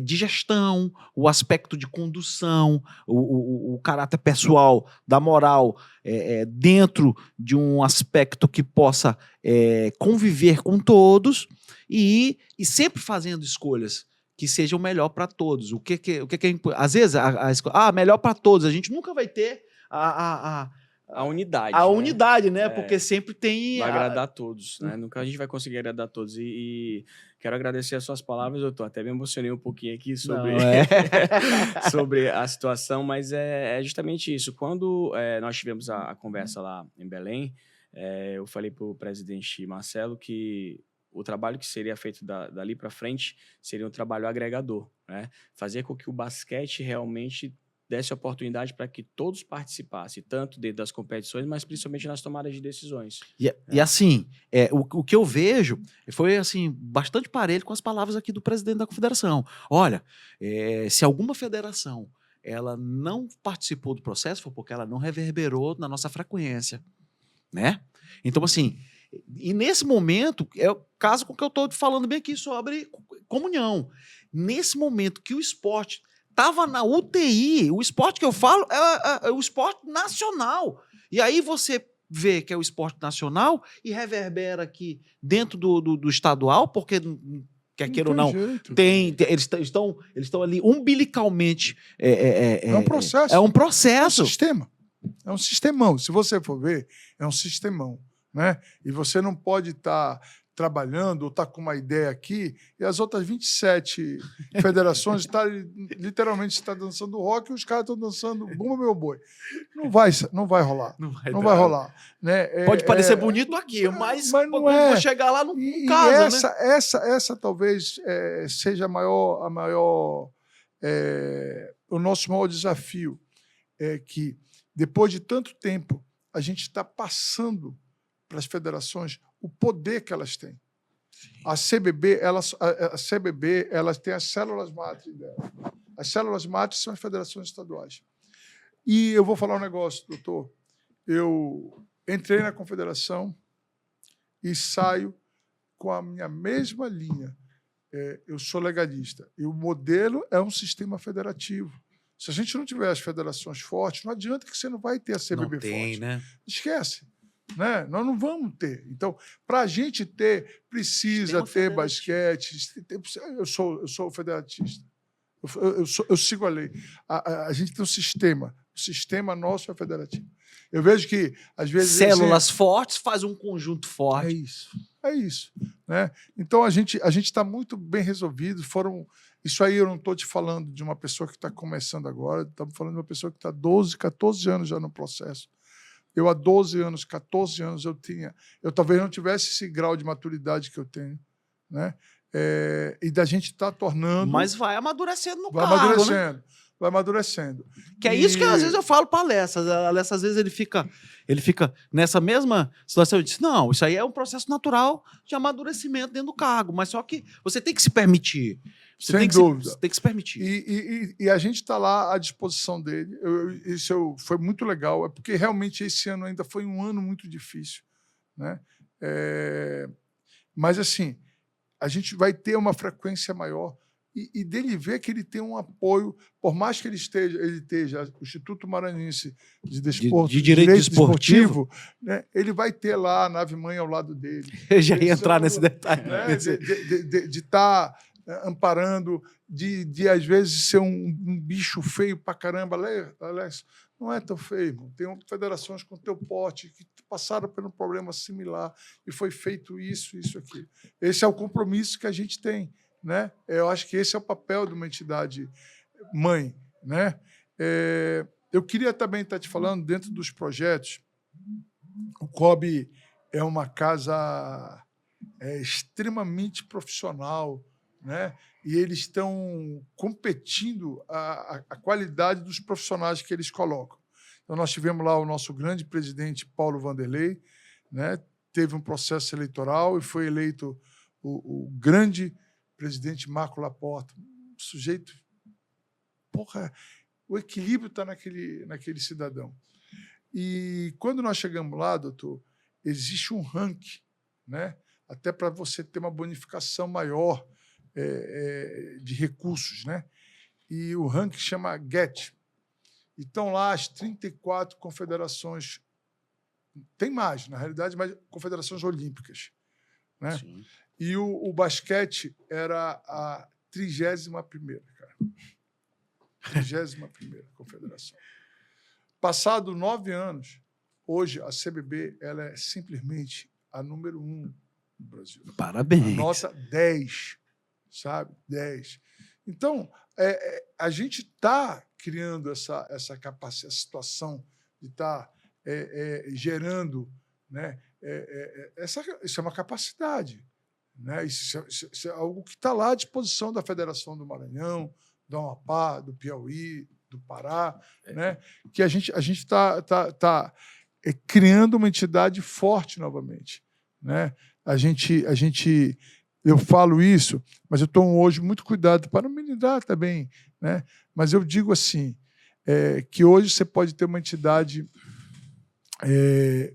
de gestão, o aspecto de condução, o caráter pessoal, da moral, dentro de um aspecto que possa conviver com todos e sempre fazendo escolhas que sejam melhor para todos. Às vezes, melhor para todos, a gente nunca vai ter a unidade. A unidade, né? Porque sempre tem... Vai agradar a todos, né? Nunca a gente vai conseguir agradar a todos. E quero agradecer as suas palavras, doutor. Até me emocionei um pouquinho aqui sobre a situação, mas é justamente isso. Quando nós tivemos a conversa lá em Belém, eu falei para o presidente Marcelo que o trabalho que seria feito dali para frente seria um trabalho agregador, né? Fazer com que o basquete realmente desse oportunidade para que todos participassem, tanto dentro das competições, mas principalmente nas tomadas de decisões. E assim, o que eu vejo foi assim, bastante parelho com as palavras aqui do presidente da confederação. Olha, se alguma federação ela não participou do processo, foi porque ela não reverberou na nossa frequência, né? Então, assim, e nesse momento, é o caso com que eu estou falando bem aqui sobre comunhão. Nesse momento que o esporte estava na UTI, o esporte que eu falo é o esporte nacional. E aí você vê que é o esporte nacional e reverbera aqui dentro do estadual, porque, quer queira ou não, eles estão ali umbilicalmente. É um processo. É um processo. É um sistema. É um sistemão. Se você for ver, é um sistemão. Né? E você não pode estar trabalhando ou estar com uma ideia aqui e as outras 27 federações literalmente estão dançando rock e os caras estão dançando Bumba Meu Boi. Não vai rolar. Não vai rolar. Né? Pode parecer bonito aqui, mas não quando for chegar lá não casa. Essa talvez seja o nosso maior desafio, é que depois de tanto tempo a gente está passando para as federações o poder que elas têm. Sim. A CBB, elas têm as células mátrix dela. As células mátrix são as federações estaduais. E eu vou falar um negócio, doutor. Eu entrei na confederação e saio com a minha mesma linha. Eu sou legalista. E o modelo é um sistema federativo. Se a gente não tiver as federações fortes, não adianta que você não vai ter a CBB forte. Né? Esquece. Né? Nós não vamos ter. Então, para a gente ter, precisa ter basquete. Eu sou federatista. Eu sigo a lei. A gente tem um sistema. O sistema nosso é federativo. Eu vejo que, às vezes... Células fortes faz um conjunto É forte. isso. É isso. Né? Então, a gente está muito bem resolvido. Isso aí eu não estou te falando de uma pessoa que está começando agora, estamos falando de uma pessoa que está 12, 14 anos já no processo. Eu, há 12 anos, 14 anos, eu talvez não tivesse esse grau de maturidade que eu tenho. Né? E da gente está tornando... Mas vai amadurecendo no vai cargo, amadurecendo. né? Vai amadurecendo. Que é isso que às vezes eu falo para Alessa. Alessa, às vezes, ele fica nessa mesma situação. Eu disse, não, isso aí é um processo natural de amadurecimento dentro do cargo, mas só que você tem que se permitir. Sem dúvida. Você tem que se permitir. E a gente está lá à disposição dele. Foi muito legal, porque realmente esse ano ainda foi um ano muito difícil. Né? Mas, assim, a gente vai ter uma frequência maior e dele ver que ele tem um apoio, por mais que ele esteja o Instituto Maranhense de Desporto, de Direito Desportivo, né? Ele vai ter lá a nave-mãe ao lado dele. Eu já ia entrar nesse detalhe. Né? De estar amparando, de às vezes ser um bicho feio pra caramba. Alex, não é tão feio, irmão. Tem federações com teu porte que passaram por um problema similar e foi feito isso aqui. Esse é o compromisso que a gente tem. Né? Eu acho que esse é o papel de uma entidade mãe. Né? Eu queria também estar te falando, dentro dos projetos, o COB é uma casa extremamente profissional, né? E eles estão competindo a qualidade dos profissionais que eles colocam. Então, nós tivemos lá o nosso grande presidente, Paulo Vanderlei, né? Teve um processo eleitoral e foi eleito o grande presidente Marco Laporta, um sujeito... Porra, o equilíbrio está naquele cidadão. E quando nós chegamos lá, doutor, existe um ranking, né? Até para você ter uma bonificação maior de recursos. Né? E o ranking chama GET. E estão lá as 34 confederações, tem mais, na realidade, mas confederações olímpicas. Né? Sim. E o basquete era a 31ª, cara. 31ª confederação. Passado 9 anos, hoje a CBB ela é simplesmente a número 1 no Brasil. Parabéns. A nota 10, sabe? 10. Então, a gente está criando essa capacidade, essa situação de estar gerando, né? Isso é uma capacidade. Né? Isso é algo que está lá à disposição da Federação do Maranhão, do Amapá, do Piauí, do Pará, né? Que a gente está criando uma entidade forte novamente. Né? Eu falo isso, mas eu tomo hoje muito cuidado para não me lidar também. Né? Mas eu digo assim, que hoje você pode ter uma entidade...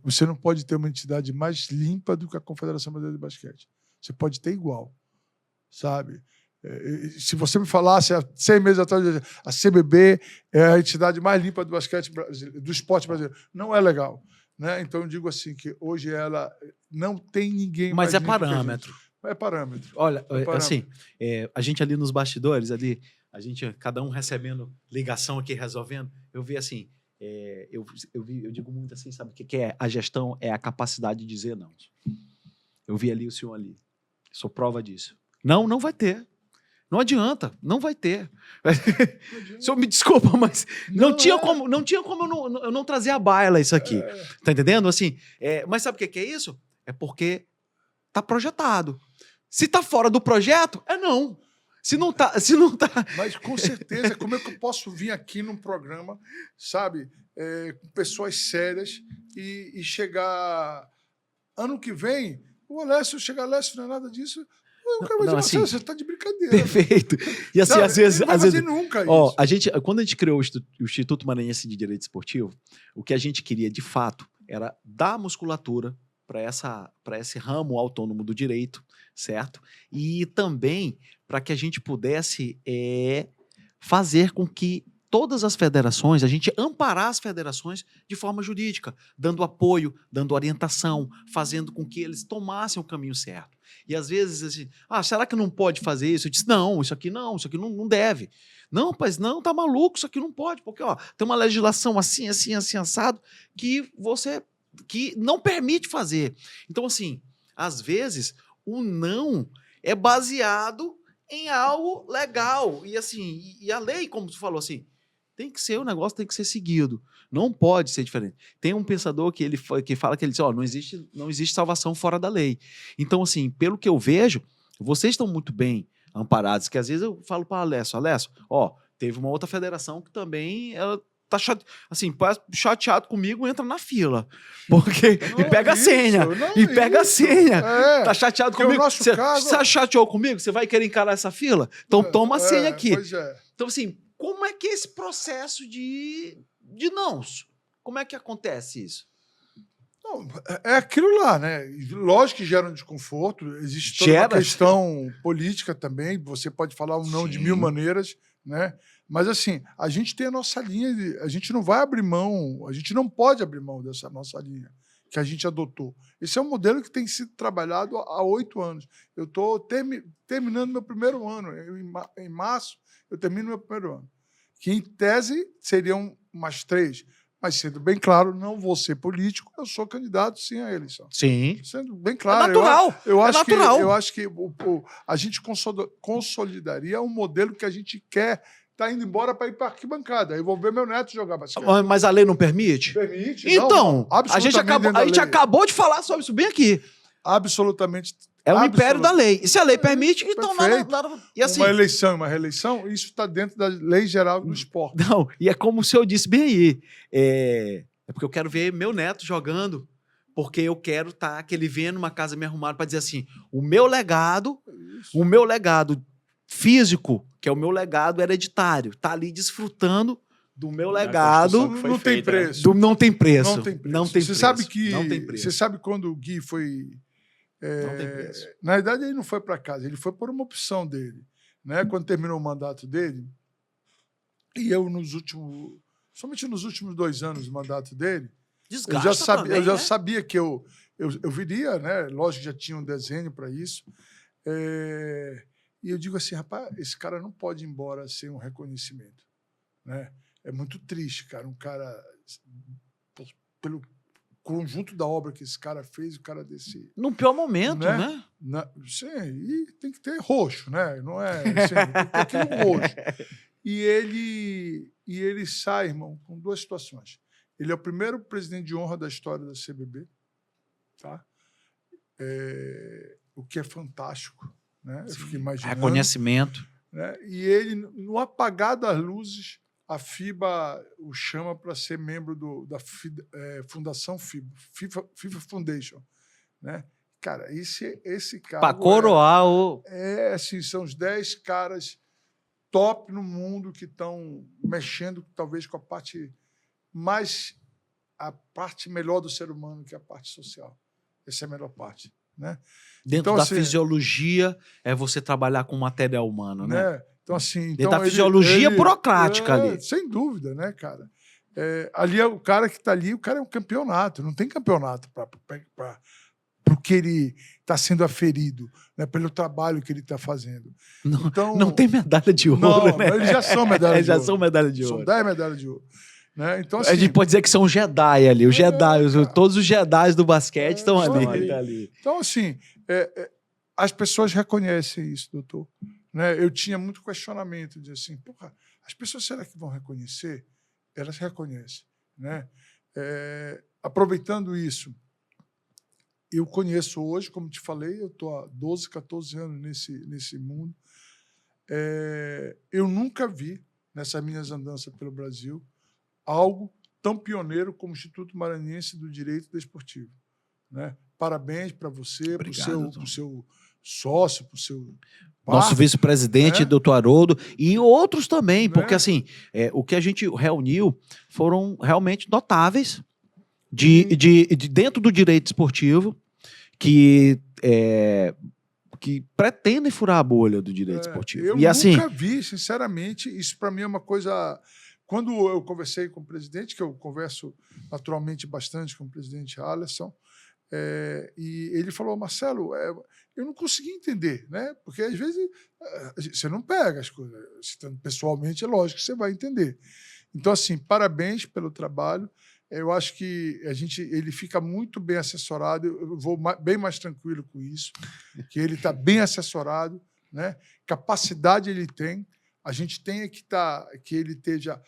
você não pode ter uma entidade mais limpa do que a Confederação Brasileira de Basquete. Você pode ter igual, sabe? Se você me falasse há 6 meses atrás, a CBB é a entidade mais limpa do basquete do esporte brasileiro. Não é legal. Né? Então, eu digo assim, que hoje ela não tem ninguém mais mais limpo. Mas é parâmetro. É parâmetro. Olha, parâmetro. Assim, a gente ali nos bastidores, cada um recebendo ligação aqui, resolvendo, eu vi assim, eu digo muito assim, sabe o que é? A gestão é a capacidade de dizer não. Eu vi ali o senhor ali. Sou prova disso. Não vai ter. Não adianta, não vai ter. O senhor me desculpa, mas não tinha como eu não trazer à baila isso aqui. Tá entendendo? Assim, mas sabe o que é isso? É porque tá projetado. Se tá fora do projeto, não. Se não tá... Mas, com certeza, como é que eu posso vir aqui num programa, sabe, com pessoas sérias e chegar... Ano que vem, o Alessio chegar, Alessio, não é nada disso... Eu quero dizer, assim, você está de brincadeira. Perfeito. E assim, sabe, às vezes... Não vai fazer nunca isso. Quando a gente criou o Instituto Maranhense de Direito Esportivo, o que a gente queria, de fato, era dar musculatura para esse ramo autônomo do direito, certo? E também para que a gente pudesse fazer com que todas as federações, a gente amparar as federações de forma jurídica, dando apoio, dando orientação, fazendo com que eles tomassem o caminho certo. E às vezes, assim, será que não pode fazer isso? Eu disse, não, isso aqui não deve. Não, mas não, tá maluco, isso aqui não pode, porque tem uma legislação assim, assim, assim, assado, que não permite fazer. Então, assim, às vezes, o não é baseado em algo legal. E assim, e a lei, como tu falou, assim, o negócio tem que ser seguido. Não pode ser diferente. Tem um pensador que fala que ele diz, não existe salvação fora da lei. Então, assim, pelo que eu vejo, vocês estão muito bem amparados, que às vezes eu falo para Alessio, teve uma outra federação que também ela tá chateado comigo, entra na fila. Porque e pega a senha. Pega a senha. Tá chateado comigo. Você chateou comigo? Você vai querer encarar essa fila? Então toma a senha aqui. Então, assim, como é que é esse processo de nãos? Como é que acontece isso? Não, é aquilo lá, né? Lógico que gera um desconforto. Existe toda uma questão política também. Você pode falar um não de mil maneiras, né? Mas, assim, a gente tem a nossa linha, a gente não vai abrir mão, a gente não pode abrir mão dessa nossa linha que a gente adotou. Esse é um modelo que tem sido trabalhado há 8 anos. Eu estou terminando meu primeiro ano. Em março, eu termino meu primeiro ano. Que, em tese, seriam mais 3. Mas, sendo bem claro, não vou ser político, eu sou candidato, sim, à eleição. Sim. Sendo bem claro. É natural. Eu acho natural. Que, eu acho que a gente consolidaria um modelo que a gente quer. Está indo embora para ir para a arquibancada. Eu vou ver meu neto jogar basquete. Mas a lei não permite? Permite. Então, a gente acabou de falar sobre isso bem aqui. Absolutamente. É o império da lei. E se a lei permite, então nada. E assim, uma eleição e uma reeleição, isso está dentro da lei geral do esporte. Não, e é como o senhor disse bem aí. É porque eu quero ver meu neto jogando, porque eu quero que ele venha numa casa me arrumada para dizer assim, o meu legado físico, que é o meu legado hereditário, tá ali desfrutando do meu legado. Não tem preço. Não tem preço. Não tem preço. Você sabe quando o Gui foi... não tem preço. Na verdade, ele não foi para casa, ele foi por uma opção dele. Né? Quando terminou o mandato dele, e eu somente nos últimos 2 anos do mandato dele, eu já sabia que eu viria, né? Lógico que já tinha um desenho para isso. E eu digo assim, rapaz, esse cara não pode ir embora sem um reconhecimento. Né? É muito triste, cara. Um cara, pelo conjunto da obra que esse cara fez, o cara desse... No pior momento, né? Sim, e tem que ter roxo, né? Não é assim, tem que ter aquilo roxo. E ele sai, irmão, com 2 situações. Ele é o primeiro presidente de honra da história da CBB, tá? O que é fantástico. Né? Eu fico imaginando. Reconhecimento. Né? E ele, no apagar das luzes, a FIBA o chama para ser membro da Fundação FIBA, FIFA Foundation. Né? Cara, esse cara... Para coroar o... assim, são os 10 caras top no mundo que estão mexendo, talvez, com a parte melhor do ser humano, que é a parte social. Essa é a melhor parte. Né? Dentro da fisiologia é você trabalhar com material humano, né? Então, assim, dentro da fisiologia burocrática ali. Sem dúvida, né, cara? Ali é o cara que está ali, o cara é um campeonato, não tem campeonato para o que ele está sendo aferido, né, pelo trabalho que ele está fazendo. Não tem medalha de ouro, né? Eles já são medalha de ouro. São medalha de ouro. São 10 medalhas de ouro. Né? Então, assim, a gente pode dizer que são Jedi ali. Os Jedi, todos os Jedi do basquete estão ali. Então, assim, as pessoas reconhecem isso, doutor. Né? Eu tinha muito questionamento de assim, porra, as pessoas será que vão reconhecer? Elas reconhecem. Né? Aproveitando isso, eu conheço hoje, como te falei, eu estou há 12, 14 anos nesse mundo. Eu nunca vi, nessas minhas andanças pelo Brasil, algo tão pioneiro como o Instituto Maranhense do Direito Desportivo. Né? Parabéns para você, para o seu sócio, para o seu nosso vice-presidente, doutor Haroldo, e outros também, porque assim, o que a gente reuniu foram realmente notáveis de dentro do direito esportivo que pretendem furar a bolha do direito esportivo. Eu nunca vi, sinceramente, isso para mim é uma coisa... Quando eu conversei com o presidente, que eu converso naturalmente bastante com o presidente Alisson, E ele falou, Marcelo, eu não consegui entender, né? Porque às vezes você não pega as coisas. Estando pessoalmente, é lógico que você vai entender. Então, assim, parabéns pelo trabalho. Eu acho que ele fica muito bem assessorado. Eu vou bem mais tranquilo com isso, que ele está bem assessorado, né? Capacidade ele tem. A gente tem que ele esteja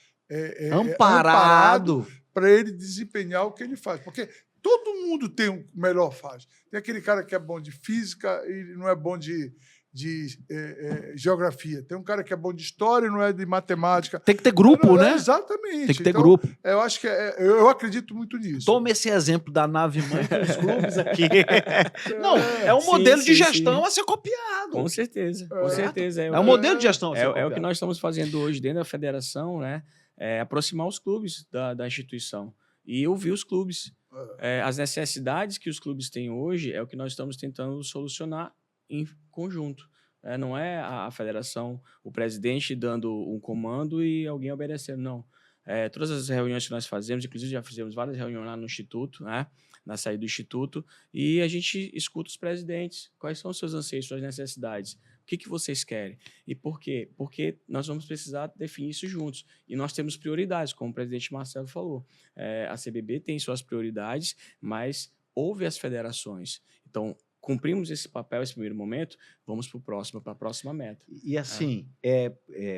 amparado para ele desempenhar o que ele faz. Porque todo mundo tem o melhor faz. Tem aquele cara que é bom de física e não é bom de geografia. Tem um cara que é bom de história e não é de matemática. Tem que ter grupo, né? Exatamente. Tem que ter grupo. Eu acho que eu acredito muito nisso. Toma esse exemplo da nave-mãe dos clubes aqui. Não, é um modelo de gestão a ser copiado. Com certeza, com certeza. É um modelo de gestão a ser copiado. É o que nós estamos fazendo hoje dentro da federação, né? Aproximar os clubes da instituição e ouvir os clubes. As necessidades que os clubes têm hoje é o que nós estamos tentando solucionar em conjunto. Não é a federação, o presidente dando um comando e alguém obedecendo, não. Todas as reuniões que nós fazemos, inclusive já fizemos várias reuniões lá no Instituto, né, na saída do Instituto, e a gente escuta os presidentes, quais são os seus anseios, suas necessidades, o que vocês querem e por quê? Porque nós vamos precisar definir isso juntos. E nós temos prioridades, como o presidente Marcelo falou. A CBB tem suas prioridades, mas houve as federações. Então, cumprimos esse papel, esse primeiro momento, vamos para a próxima meta. E assim,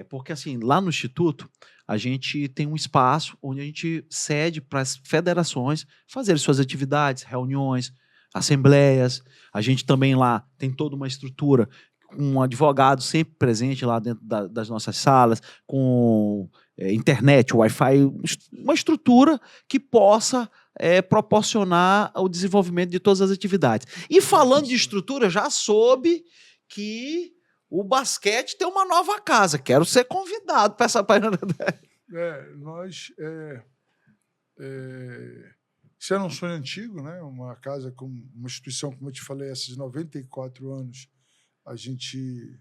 porque assim, lá no Instituto, a gente tem um espaço onde a gente cede para as federações fazerem suas atividades, reuniões, assembleias. A gente também lá tem toda uma estrutura, um advogado sempre presente lá dentro das nossas salas, com internet, Wi-Fi, uma estrutura que possa proporcionar o desenvolvimento de todas as atividades. E falando de estrutura, já soube que o basquete tem uma nova casa. Quero ser convidado para essa página. Isso era um sonho antigo, né? Uma casa com uma instituição, como eu te falei, esses 94 anos, a gente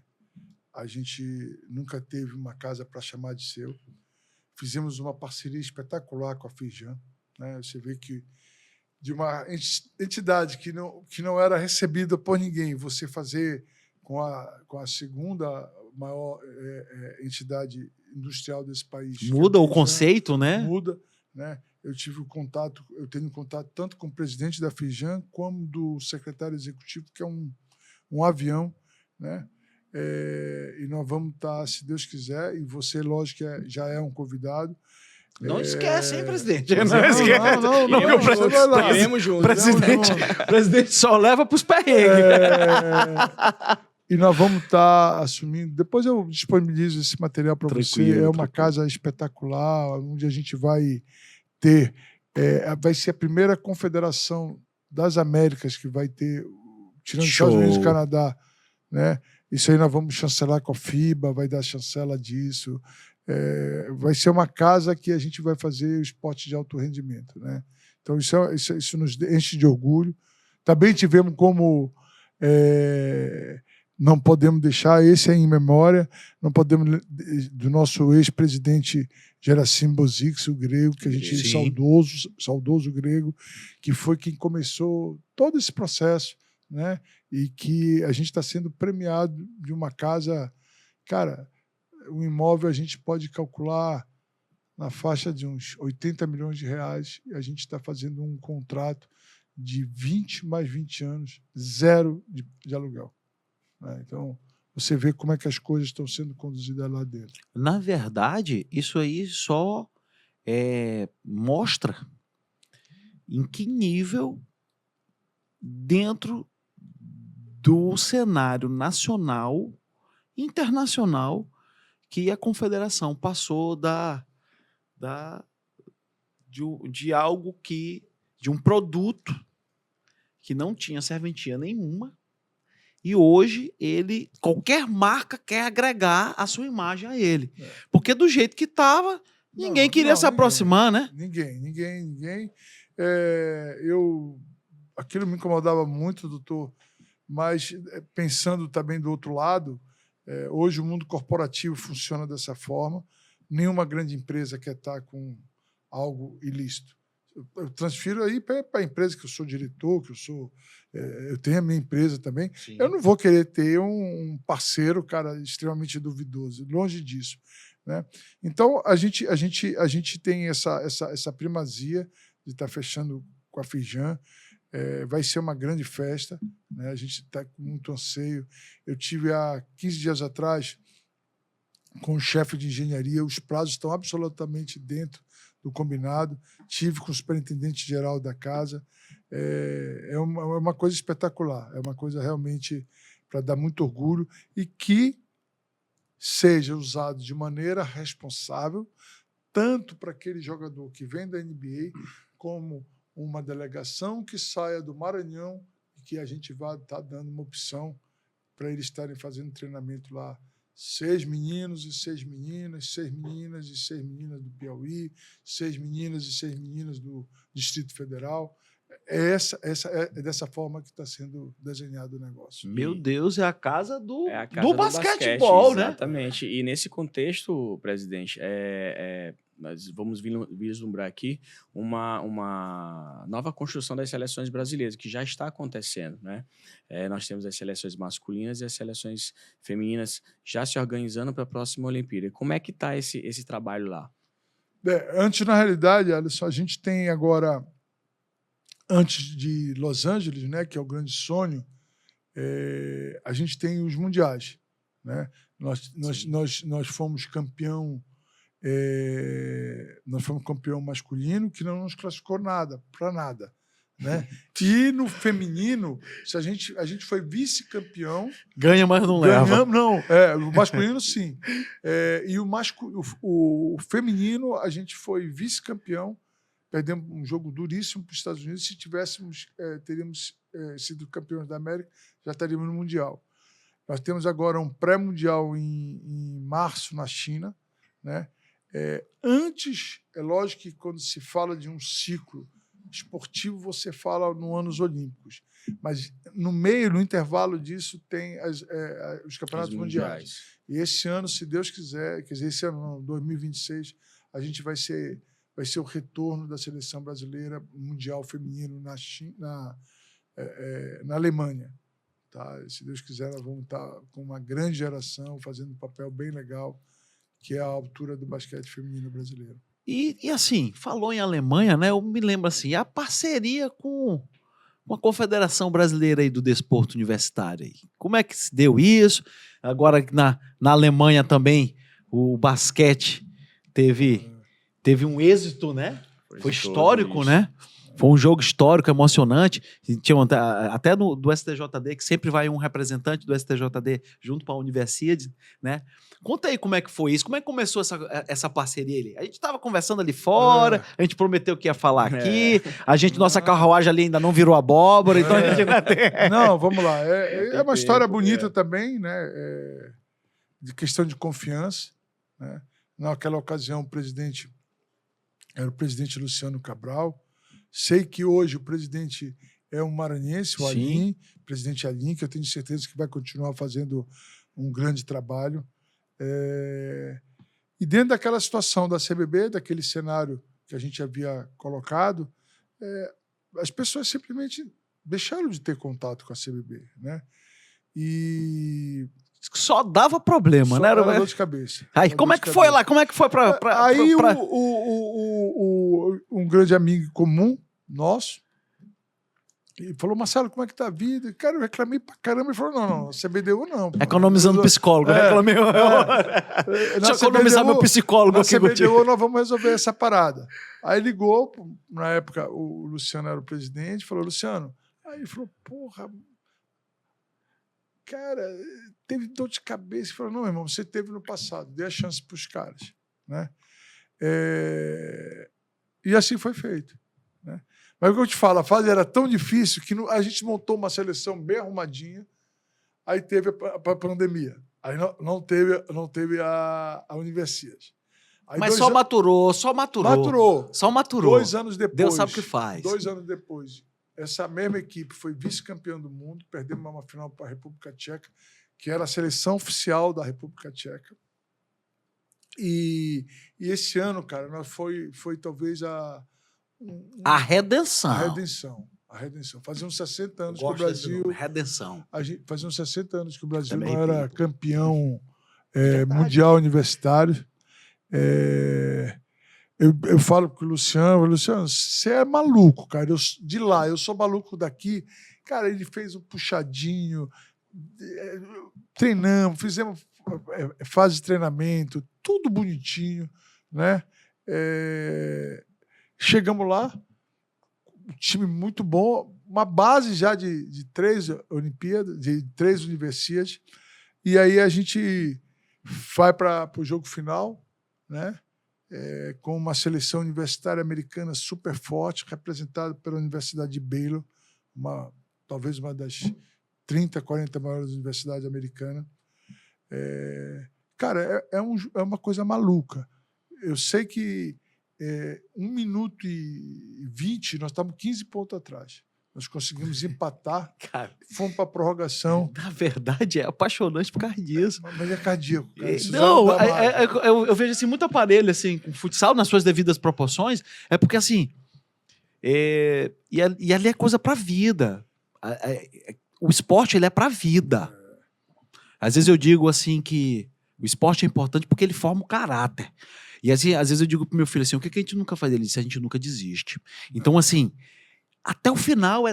nunca teve uma casa para chamar de seu. Fizemos uma parceria espetacular com a Fijan. Né? Você vê que de uma entidade que não era recebida por ninguém, você fazer com a segunda maior entidade industrial desse país. Muda o conceito, né? Muda, né? Eu tenho contato tanto com o presidente da Fijan como do secretário executivo, que é um avião, né? E nós vamos estar, se Deus quiser, e você, lógico, que já é um convidado. Não esquece, hein, presidente? Não, Iremos juntos. Presidente só leva para os perrengues. E nós vamos estar assumindo. Depois eu disponibilizo esse material para você. É uma casa espetacular, onde a gente vai ter. Vai ser a primeira confederação das Américas que vai ter, tirando os Estados Unidos e Canadá, né? Isso aí nós vamos chancelar com a FIBA, vai dar chancela disso. Vai ser uma casa que a gente vai fazer esporte de alto rendimento, né? Então, isso nos enche de orgulho. Também tivemos como... não podemos deixar, esse é em memória, não podemos, do nosso ex-presidente Gerasim Bozix, o grego, que a gente saudoso grego, que foi quem começou todo esse processo, né? E que a gente está sendo premiado de uma casa... Cara, um imóvel a gente pode calcular na faixa de uns 80 milhões de reais, e a gente está fazendo um contrato de 20 mais 20 anos, zero de aluguel. Então, você vê como é que as coisas estão sendo conduzidas lá dentro. Na verdade, isso aí só mostra em que nível, dentro do cenário nacional e internacional, que a confederação passou de algo de um produto que não tinha serventia nenhuma, e hoje qualquer marca quer agregar a sua imagem a ele. Porque do jeito que estava, ninguém queria se aproximar, né? Ninguém. Aquilo me incomodava muito, doutor, mas pensando também do outro lado, hoje o mundo corporativo funciona dessa forma. Nenhuma grande empresa quer estar com algo ilícito. eu transfiro aí para a empresa que eu sou diretor, eu tenho a minha empresa também. Sim. Eu não vou querer ter um parceiro, cara, extremamente duvidoso, longe disso, né? Então, a gente tem essa primazia de estar fechando com a Fijan. Vai ser uma grande festa, né? A gente está com muito anseio. Eu tive há 15 dias atrás com o chefe de engenharia, os prazos estão absolutamente dentro do combinado. Tive com o superintendente-geral da casa. É uma coisa espetacular, é uma coisa realmente para dar muito orgulho e que seja usado de maneira responsável, tanto para aquele jogador que vem da NBA, como uma delegação que saia do Maranhão e que a gente vai estar dando uma opção para eles estarem fazendo treinamento lá. 6 meninos e 6 meninas, 6 meninas e 6 meninas do Piauí, 6 meninas e 6 meninas do Distrito Federal. É dessa forma que está sendo desenhado o negócio. Meu Deus, é a casa do, É a casa do basquetebol, né? Exatamente. E nesse contexto, presidente, nós vamos vislumbrar aqui uma nova construção das seleções brasileiras, que já está acontecendo, né? Nós temos as seleções masculinas e as seleções femininas já se organizando para a próxima Olimpíada. Como é que está esse trabalho lá? Antes, na realidade, Alisson, a gente tem agora, antes de Los Angeles, né, que é o grande sonho, a gente tem os mundiais, né? Nós fomos campeão. Nós fomos campeão masculino, que não nos classificou para nada, né? E no feminino, a gente foi vice-campeão. Ganha, mas não leva. Não, o masculino sim. E o feminino, a gente foi vice-campeão. Perdemos um jogo duríssimo para os Estados Unidos. Se teríamos sido campeões da América, já estaríamos no Mundial. Nós temos agora um pré-mundial em março na China, né? Antes, é lógico que quando se fala de um ciclo esportivo, você fala no anos olímpicos. Mas no meio, no intervalo disso, tem os campeonatos mundiais. E esse ano, se Deus quiser, esse ano não, 2026, a gente vai ser o retorno da seleção brasileira mundial feminino na Alemanha. Tá? Se Deus quiser, nós vamos estar com uma grande geração, fazendo um papel bem legal, que é a altura do basquete feminino brasileiro. E assim, falou em Alemanha, né? Eu me lembro assim, a parceria com a Confederação Brasileira aí do Desporto Universitário. Aí. Como é que se deu isso? Agora, na Alemanha também, o basquete teve um êxito, né? Foi histórico, né? Foi um jogo histórico, emocionante. Tinha até do STJD, que sempre vai um representante do STJD junto para a universidade, né? Conta aí como é que foi isso, como é que começou essa parceria ali. A gente estava conversando ali fora, a gente prometeu que ia falar aqui, nossa carruagem ali ainda não virou abóbora, então a gente ainda tem... Não, vamos lá. É uma história bonita também, né? De questão de confiança, né? Naquela ocasião, era o presidente Luciano Cabral. Sei que hoje o presidente é um maranhense, o Alim, presidente Alim, que eu tenho certeza que vai continuar fazendo um grande trabalho. E dentro daquela situação da CBB, daquele cenário que a gente havia colocado, as pessoas simplesmente deixaram de ter contato com a CBB, né? E só dava problema, né? Era dor de cabeça. Aí, como é que foi lá? Como é que foi Aí um grande amigo comum nosso e falou: Marcelo, como é que tá a vida? Cara, eu reclamei pra caramba. Ele falou: não, CBDU não. Pô. Economizando psicólogo. Reclamei. Deixa eu economizar meu psicólogo aqui. Na CBDU nós vamos resolver essa parada. Aí ligou, na época o Luciano era o presidente, falou: Luciano. Aí ele falou: porra, cara, teve dor de cabeça. Ele falou: não, irmão, você teve no passado, dê a chance para os caras, né? E assim foi feito, né? Mas o que eu te falo, a fase era tão difícil que a gente montou uma seleção bem arrumadinha, aí teve a pandemia, aí não teve a universidade. Aí mas só maturou. Só maturou. 2 anos depois. Deus sabe o que faz. 2 anos depois, essa mesma equipe foi vice-campeã do mundo, perdemos uma final para a República Tcheca, que era a seleção oficial da República Tcheca. E esse ano, cara, foi talvez A redenção. A redenção. A redenção. Faziam 60 anos que o Gosto desse Brasil... nome, redenção. Faziam 60 anos que o Brasil Também não era arrepio. campeão Verdade. mundial universitário. Eu falo com o Luciano, você é maluco, cara. De lá, eu sou maluco daqui. Cara, ele fez um puxadinho, treinamos, fizemos fase de treinamento, tudo bonitinho, né? Chegamos lá, um time muito bom, uma base já de 3 Olimpíadas, de 3 universidades, e aí a gente vai para o jogo final, né? Com uma seleção universitária americana super forte, representada pela Universidade de Baylor, talvez uma das 30, 40 maiores universidades americanas. Cara, é uma coisa maluca. Eu sei que 1 minuto e 20, nós estávamos 15 pontos atrás. Nós conseguimos empatar, Cara, fomos para a prorrogação. na verdade, é apaixonante por causa disso. Mas é cardíaco, cara. Isso já Não, dá mais. eu vejo assim, muito aparelho assim, com futsal nas suas devidas proporções, é porque assim, e ali é coisa pra vida. O esporte, ele é pra vida. Às vezes eu digo assim que o esporte é importante porque ele forma o caráter. E assim, às vezes eu digo pro meu filho assim, o que a gente nunca faz? Ele disse, a gente nunca desiste. Então assim, até o final,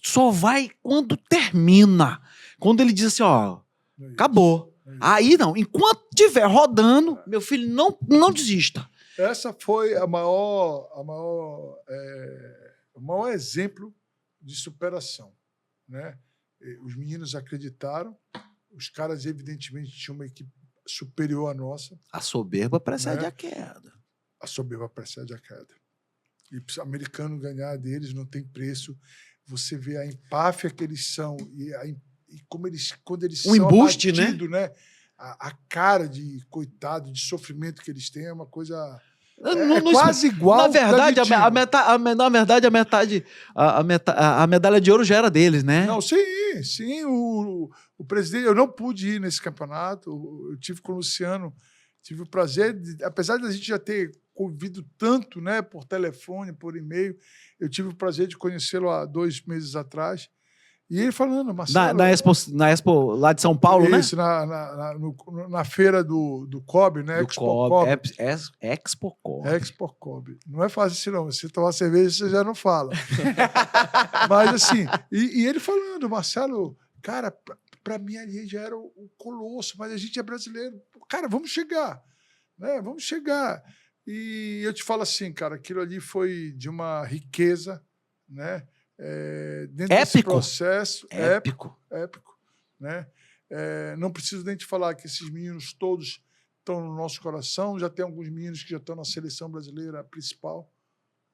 só vai quando termina. Quando ele diz assim, ó, acabou. Aí não, enquanto estiver rodando, meu filho, não desista. Essa foi o maior exemplo de superação, né? Os meninos acreditaram, os caras evidentemente tinham uma equipe superior à nossa. A soberba precede Né? a queda. A soberba precede a queda. E para o americano ganhar deles não tem preço. Você vê a empáfia que eles são e como quando eles Um são embuste, abatidos, né? A cara de coitado, de sofrimento que eles têm é uma coisa... quase igual. Na verdade, da Argentina. na verdade, a medalha de ouro já era deles, né? Não, sim. O presidente, eu não pude ir nesse campeonato. Eu tive com o Luciano, tive o prazer, apesar de a gente já ter convivido tanto, né, por telefone, por e-mail, eu tive o prazer de conhecê-lo há 2 meses atrás. E ele falando, Marcelo... Na Expo lá de São Paulo, isso, né? na feira do COB, né? Do Expo COB. COB. Expo COB. Expo COB. Não é fácil assim, não. Se tomar cerveja, você já não fala. Mas, assim, e ele falando, Marcelo, cara, para mim ali já era o colosso, mas a gente é brasileiro. Cara, vamos chegar. Né? Vamos chegar. E eu te falo assim, cara, aquilo ali foi de uma riqueza, né? Dentro desse processo épico, né? Não preciso nem te falar que esses meninos todos estão no nosso coração, já tem alguns meninos que já estão na seleção brasileira principal,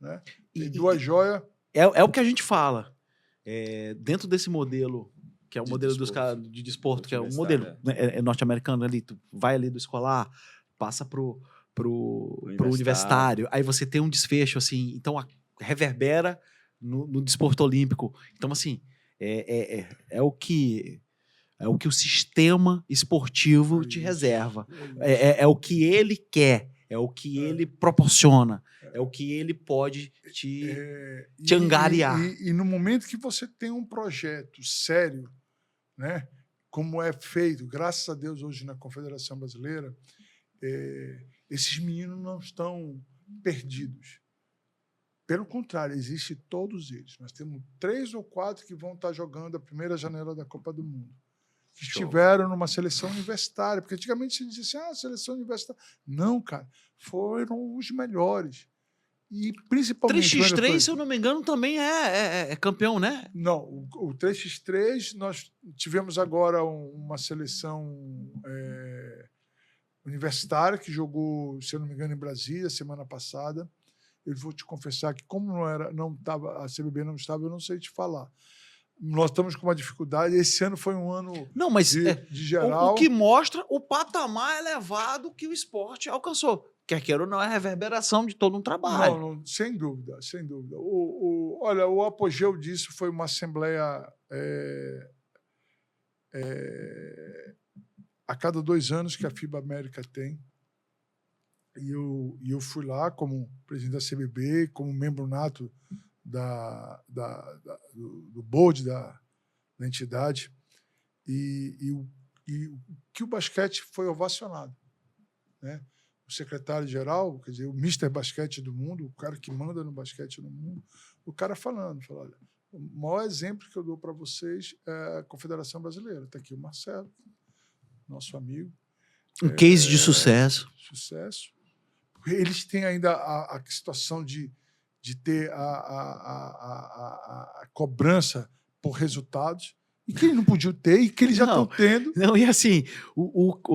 né? Tem 2 joias. É o que a gente fala. Dentro desse modelo, que é o modelo dos caras de desporto, que é o modelo norte-americano ali, tu vai ali do escolar, passa pro universitário, aí você tem um desfecho, assim, então reverbera no desporto olímpico. Então, assim, é o que o sistema esportivo te reserva. É o que ele quer, é o que ele proporciona, é o que ele pode te angariar. E no momento que você tem um projeto sério, né, como é feito, graças a Deus, hoje na Confederação Brasileira, esses meninos não estão perdidos. Pelo contrário, existem todos eles. Nós temos 3 ou 4 que vão estar jogando a primeira janela da Copa do Mundo. Que estiveram numa seleção universitária. Porque antigamente se dizia assim, seleção universitária. Não, cara. Foram os melhores. E principalmente... 3x3, se eu não me engano, também é campeão, né? Não, o 3x3, nós tivemos agora uma seleção universitária que jogou, se eu não me engano, em Brasília, semana passada. Eu vou te confessar que, como não estava, a CBB não estava, eu não sei te falar. Nós estamos com uma dificuldade. Esse ano foi um ano de geral. O que mostra o patamar elevado que o esporte alcançou. Quer queira ou não, é a reverberação de todo um trabalho. Não, sem dúvida, sem dúvida. Olha, o apogeu disso foi uma assembleia a cada 2 anos que a FIBA América tem. E eu fui lá como presidente da CBB, como membro nato do board da entidade. E o que o basquete foi ovacionado, né? O secretário-geral, quer dizer, o Mister Basquete do mundo, o cara que manda no basquete no mundo, o cara falando, olha, o maior exemplo que eu dou para vocês é a Confederação Brasileira. Está aqui o Marcelo, nosso amigo. Um case de sucesso. Sucesso. Eles têm ainda a situação de ter a cobrança por resultados, e que eles não podiam ter, e que eles já estão tendo. Não, e assim,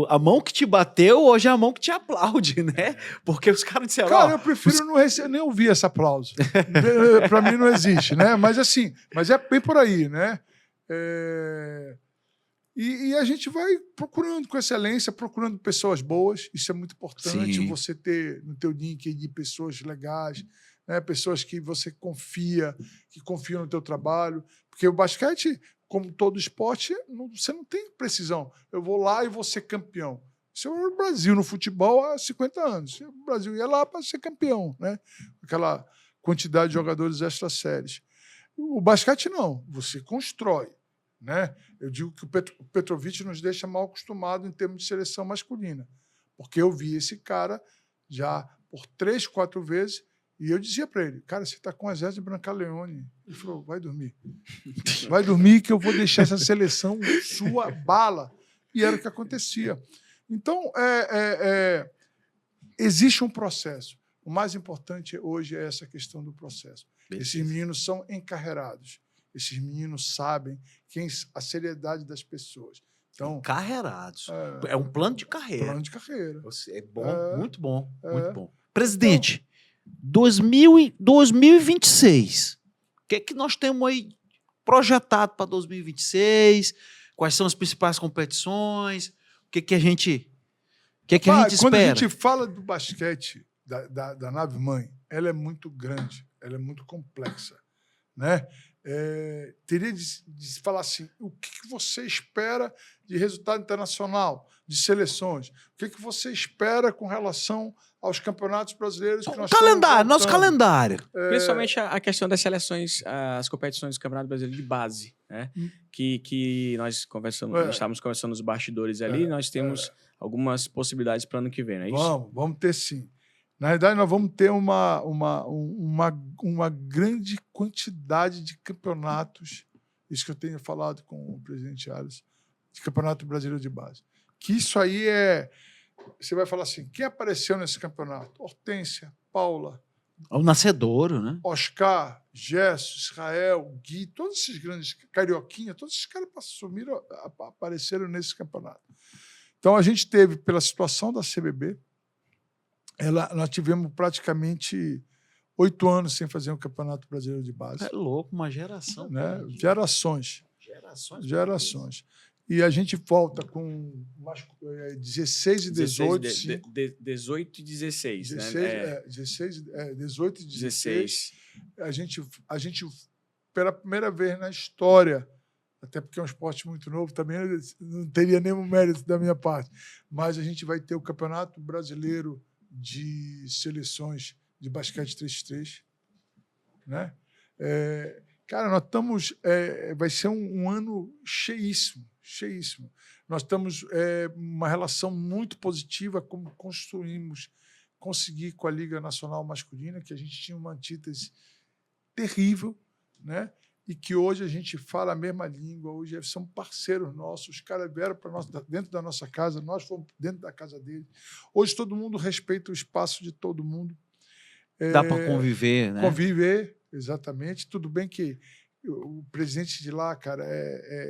a mão que te bateu hoje é a mão que te aplaude, né? Porque os caras disseram... Cara, eu prefiro não nem ouvir esse aplauso. Para mim não existe, né? Mas assim, é bem por aí, né? E a gente vai procurando com excelência, procurando pessoas boas. Isso é muito importante. Sim. Você ter no teu LinkedIn pessoas legais, né? Pessoas que você confia, que confiam no teu trabalho. Porque o basquete, como todo esporte, você não tem precisão. Eu vou lá e vou ser campeão. Isso é o Brasil no futebol há 50 anos. O Brasil ia lá para ser campeão, né? Aquela quantidade de jogadores extra-séries. O basquete não. Você constrói, né? Eu digo que o Petrovic nos deixa mal acostumados em termos de seleção masculina, porque eu vi esse cara já por 3, 4 vezes e eu dizia para ele, cara, você está com as asas de Brancaleone. Ele falou, vai dormir. Vai dormir que eu vou deixar essa seleção sua bala. E era o que acontecia. Então, existe um processo. O mais importante hoje é essa questão do processo. Esses meninos são encarreirados. Esses meninos sabem a seriedade das pessoas. Então, encarreirados. É um plano de carreira. Plano de carreira. É bom, muito bom, muito bom. Presidente, 2026, o que é que nós temos aí projetado para 2026? Quais são as principais competições? O que que a gente espera? Quando a gente fala do basquete, da nave-mãe, ela é muito grande, ela é muito complexa, né? Teria de falar assim, o que você espera de resultado internacional, de seleções? O que você espera com relação aos campeonatos brasileiros que nós calendário, nosso calendário. Principalmente a questão das seleções, as competições do Campeonato Brasileiro de base, né? Que nós estávamos conversando nos bastidores ali, nós temos algumas possibilidades para o ano que vem, não é isso? Vamos ter sim. Na verdade, nós vamos ter uma grande quantidade de campeonatos, isso que eu tenho falado com o presidente Alisson, de Campeonato Brasileiro de Base. Que isso aí você vai falar assim, quem apareceu nesse campeonato? Hortência, Paula. O Nascedouro, né? Oscar, Gesso, Israel, Gui, todos esses grandes, Carioquinha, todos esses caras apareceram nesse campeonato. Então, a gente teve, pela situação da CBB, nós tivemos praticamente 8 anos sem fazer um Campeonato Brasileiro de Base. É louco, uma geração. Né? Gerações. E a gente volta com 16 e 18. 18 e 16. 18 e 16. A gente, pela primeira vez na história, até porque é um esporte muito novo, também não teria nenhum mérito da minha parte, mas a gente vai ter o Campeonato Brasileiro de Seleções de Basquete 3x3. Né? Cara, nós estamos... vai ser um ano cheíssimo. Nós estamos uma relação muito positiva, como conseguir com a Liga Nacional Masculina, que a gente tinha uma antítese terrível, né? E que hoje a gente fala a mesma língua, hoje são parceiros nossos, os caras vieram para nós dentro da nossa casa, nós fomos dentro da casa deles. Hoje todo mundo respeita o espaço de todo mundo. Dá para conviver, né? Conviver, exatamente. Tudo bem que o presidente de lá, cara,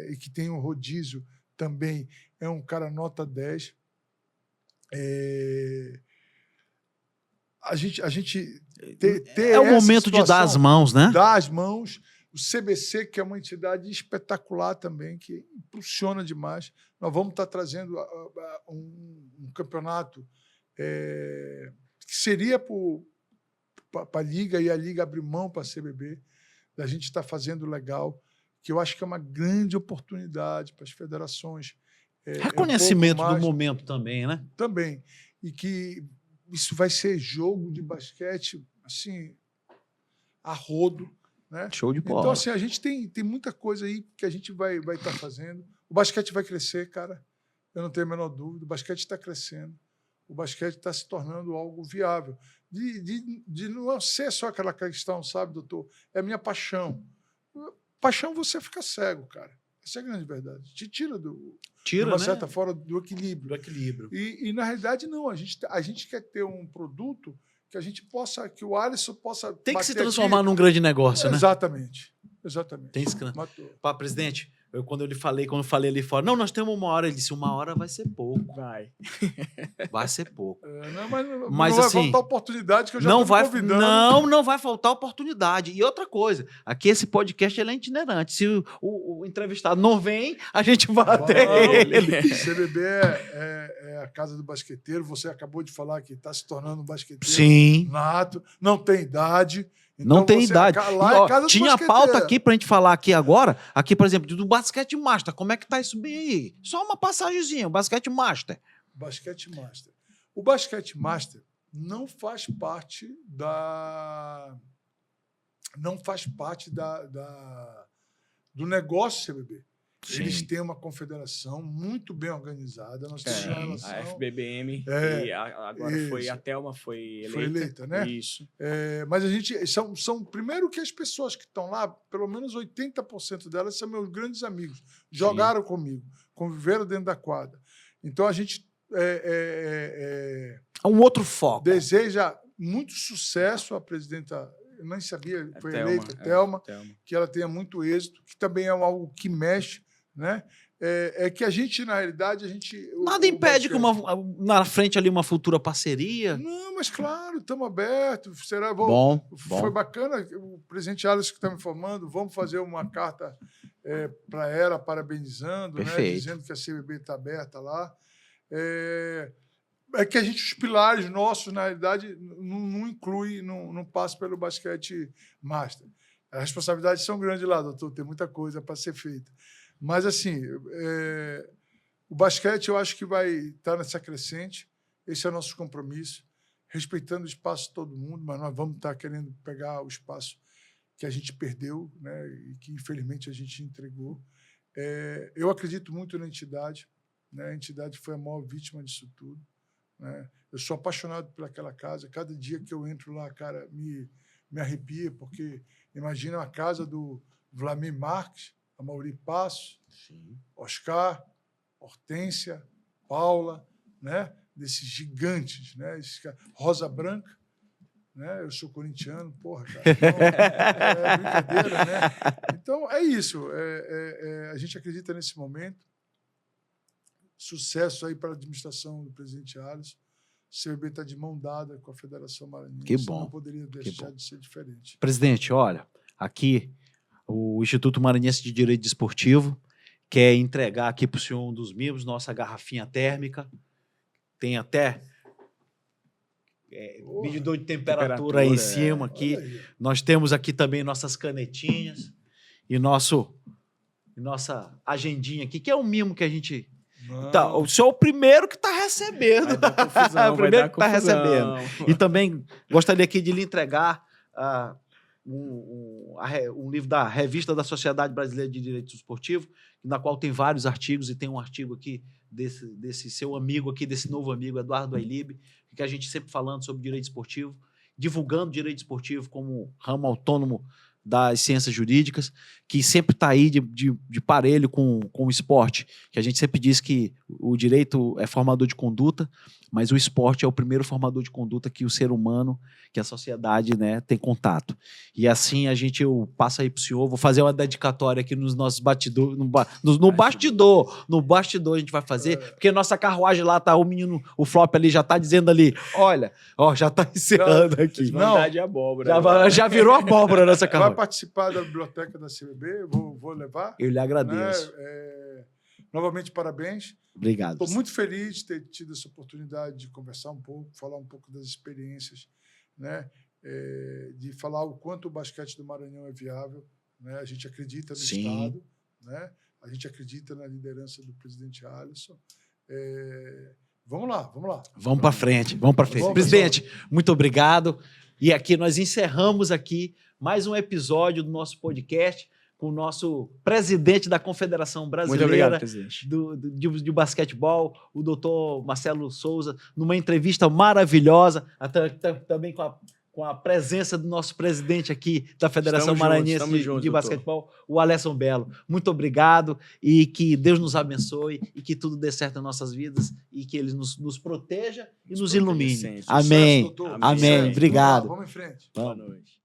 e que tem um rodízio também, é um cara nota 10. A gente ter o momento de dar as mãos, né? Dar as mãos. O CBC, que é uma entidade espetacular também, que impulsiona demais. Nós vamos estar trazendo um campeonato que seria para a Liga, e a Liga abrir mão para a CBB, da gente estar fazendo legal, que eu acho que é uma grande oportunidade para as federações. Reconhecimento do momento também, né? Também. E que isso vai ser jogo de basquete, assim, a rodo, né? Show de bola. Então, assim, a gente tem muita coisa aí que a gente vai estar fazendo. O basquete vai crescer, cara. Eu não tenho a menor dúvida. O basquete está crescendo. O basquete está se tornando algo viável. De não ser só aquela questão, sabe, doutor? É a minha paixão. Paixão você fica cego, cara. Essa é a grande verdade. Te tira de uma certa forma do equilíbrio. Do equilíbrio. E na realidade, não. A gente quer ter um produto que a gente possa, que o Alisson possa. Tem que se bater transformar aqui. num grande negócio, né? Exatamente. Tem que Matou. Pá, presidente, quando eu falei ali fora, não, nós temos 1 hora. Ele disse, 1 hora vai ser pouco. Vai ser pouco. Mas Mas, não vai assim, faltar oportunidade que eu já não estou vai, convidando. não vai faltar oportunidade. E outra coisa, aqui esse podcast ele é itinerante. Se o entrevistado não vem, a gente vai até ele. CBB é a casa do basqueteiro. Você acabou de falar que está se tornando um basqueteiro Sim. nato, não tem idade. Não Então tem você- idade. Lá E, ó, é casa do tinha basqueteiro. pauta aqui pra gente falar aqui agora, aqui, por exemplo, do Basquete Master. Como é que tá isso bem aí? Só uma passagemzinha, o Basquete Master. Basquete Master. O Basquete Master não faz parte do negócio CBB. Eles têm uma confederação muito bem organizada. Nós temos uma relação. A FBBM. É, E agora a Thelma foi eleita. Foi eleita, né? Isso. Mas a gente são primeiro que as pessoas que estão lá, pelo menos 80% delas são meus grandes amigos. Jogaram comigo, conviveram dentro da quadra. Então a gente Um outro foco. deseja muito sucesso à presidenta. Eu nem sabia, foi Thelma, eleita, Thelma, Thelma. que ela tenha muito êxito, que também é algo que mexe, né? É que a gente, na realidade, Nada impede que na frente ali uma futura parceria. Não, mas claro, estamos abertos. Será Bom. Foi bacana, o presidente Alisson que está me informando, vamos fazer uma carta para ela, parabenizando, né, Perfeito. dizendo que a CBB está aberta lá. É que a gente, os pilares nossos, na realidade, não inclui, não passa pelo basquete master. As responsabilidades são grandes lá, doutor, tem muita coisa para ser feita. Mas, assim, o basquete eu acho que vai estar nessa crescente, esse é o nosso compromisso, respeitando o espaço de todo mundo, mas nós vamos estar querendo pegar o espaço que a gente perdeu, né, e que, infelizmente, a gente entregou. Eu acredito muito na entidade, né, a entidade foi a maior vítima disso tudo. Né? Eu sou apaixonado por aquela casa. Cada dia que eu entro lá, cara, me arrepia, porque imagina a casa do Vladimir Marques, a Mauri Passo, Oscar, Hortência, Paula, né? Desses gigantes, né? Rosa Branca, né? Eu sou corintiano, porra, cara. Então, é brincadeira, né? Então, é isso. A gente acredita nesse momento. Sucesso aí para a administração do presidente Alisson. O CBB está de mão dada com a Federação Maranhense. Que bom. Não poderia deixar de ser diferente. Presidente, olha, aqui o Instituto Maranhense de Direito Desportivo quer entregar aqui para o senhor um dos mimos, nossa garrafinha térmica. Tem até medidor de temperatura aí em cima. Aqui. Nós temos aqui também nossas canetinhas e nossa agendinha aqui, que é um mimo que a gente... Tá, o senhor é o primeiro que está recebendo. Vai dar confusão, o primeiro que está recebendo. E também gostaria aqui de lhe entregar um livro da Revista da Sociedade Brasileira de Direito Esportivo, na qual tem vários artigos, e tem um artigo aqui desse seu amigo aqui, desse novo amigo, Eduardo Ailib, que a gente sempre falando sobre direito esportivo, divulgando direito esportivo como ramo autônomo das ciências jurídicas, que sempre está aí de parelho com o esporte, que a gente sempre diz que o direito é formador de conduta, mas o esporte é o primeiro formador de conduta que o ser humano, que a sociedade, né, tem contato. E assim eu passo aí para o senhor, vou fazer uma dedicatória aqui nos nossos bastidores, no bastidor a gente vai fazer, porque nossa carruagem lá tá, o Flop ali já tá dizendo ali, olha, já tá encerrando aqui. Não, de abóbora. Já virou abóbora nessa carruagem. Vai participar da biblioteca da CBB, vou levar. Eu lhe agradeço. Novamente, parabéns. Obrigado. Estou muito feliz de ter tido essa oportunidade de conversar um pouco, falar um pouco das experiências, né? De falar o quanto o basquete do Maranhão é viável. Né? A gente acredita no Estado, né? A gente acredita na liderança do presidente Alisson. Vamos lá, vamos lá. Vamos para frente, vamos para frente. Vamos, Presidente, muito obrigado. E aqui nós encerramos aqui mais um episódio do nosso podcast com o nosso presidente da Confederação Muito obrigado, Brasileira presidente. de basquetebol, o doutor Marcelo Souza, numa entrevista maravilhosa, também com a presença do nosso presidente aqui da Federação Maranhense de Basquetebol, o Alesson Belo. Muito obrigado e que Deus nos abençoe e que tudo dê certo nas nossas vidas e que Ele nos proteja e nos ilumine. Sucesso, Amém. doutor. Amém. Amém. Obrigado. Vamos em frente. Boa noite.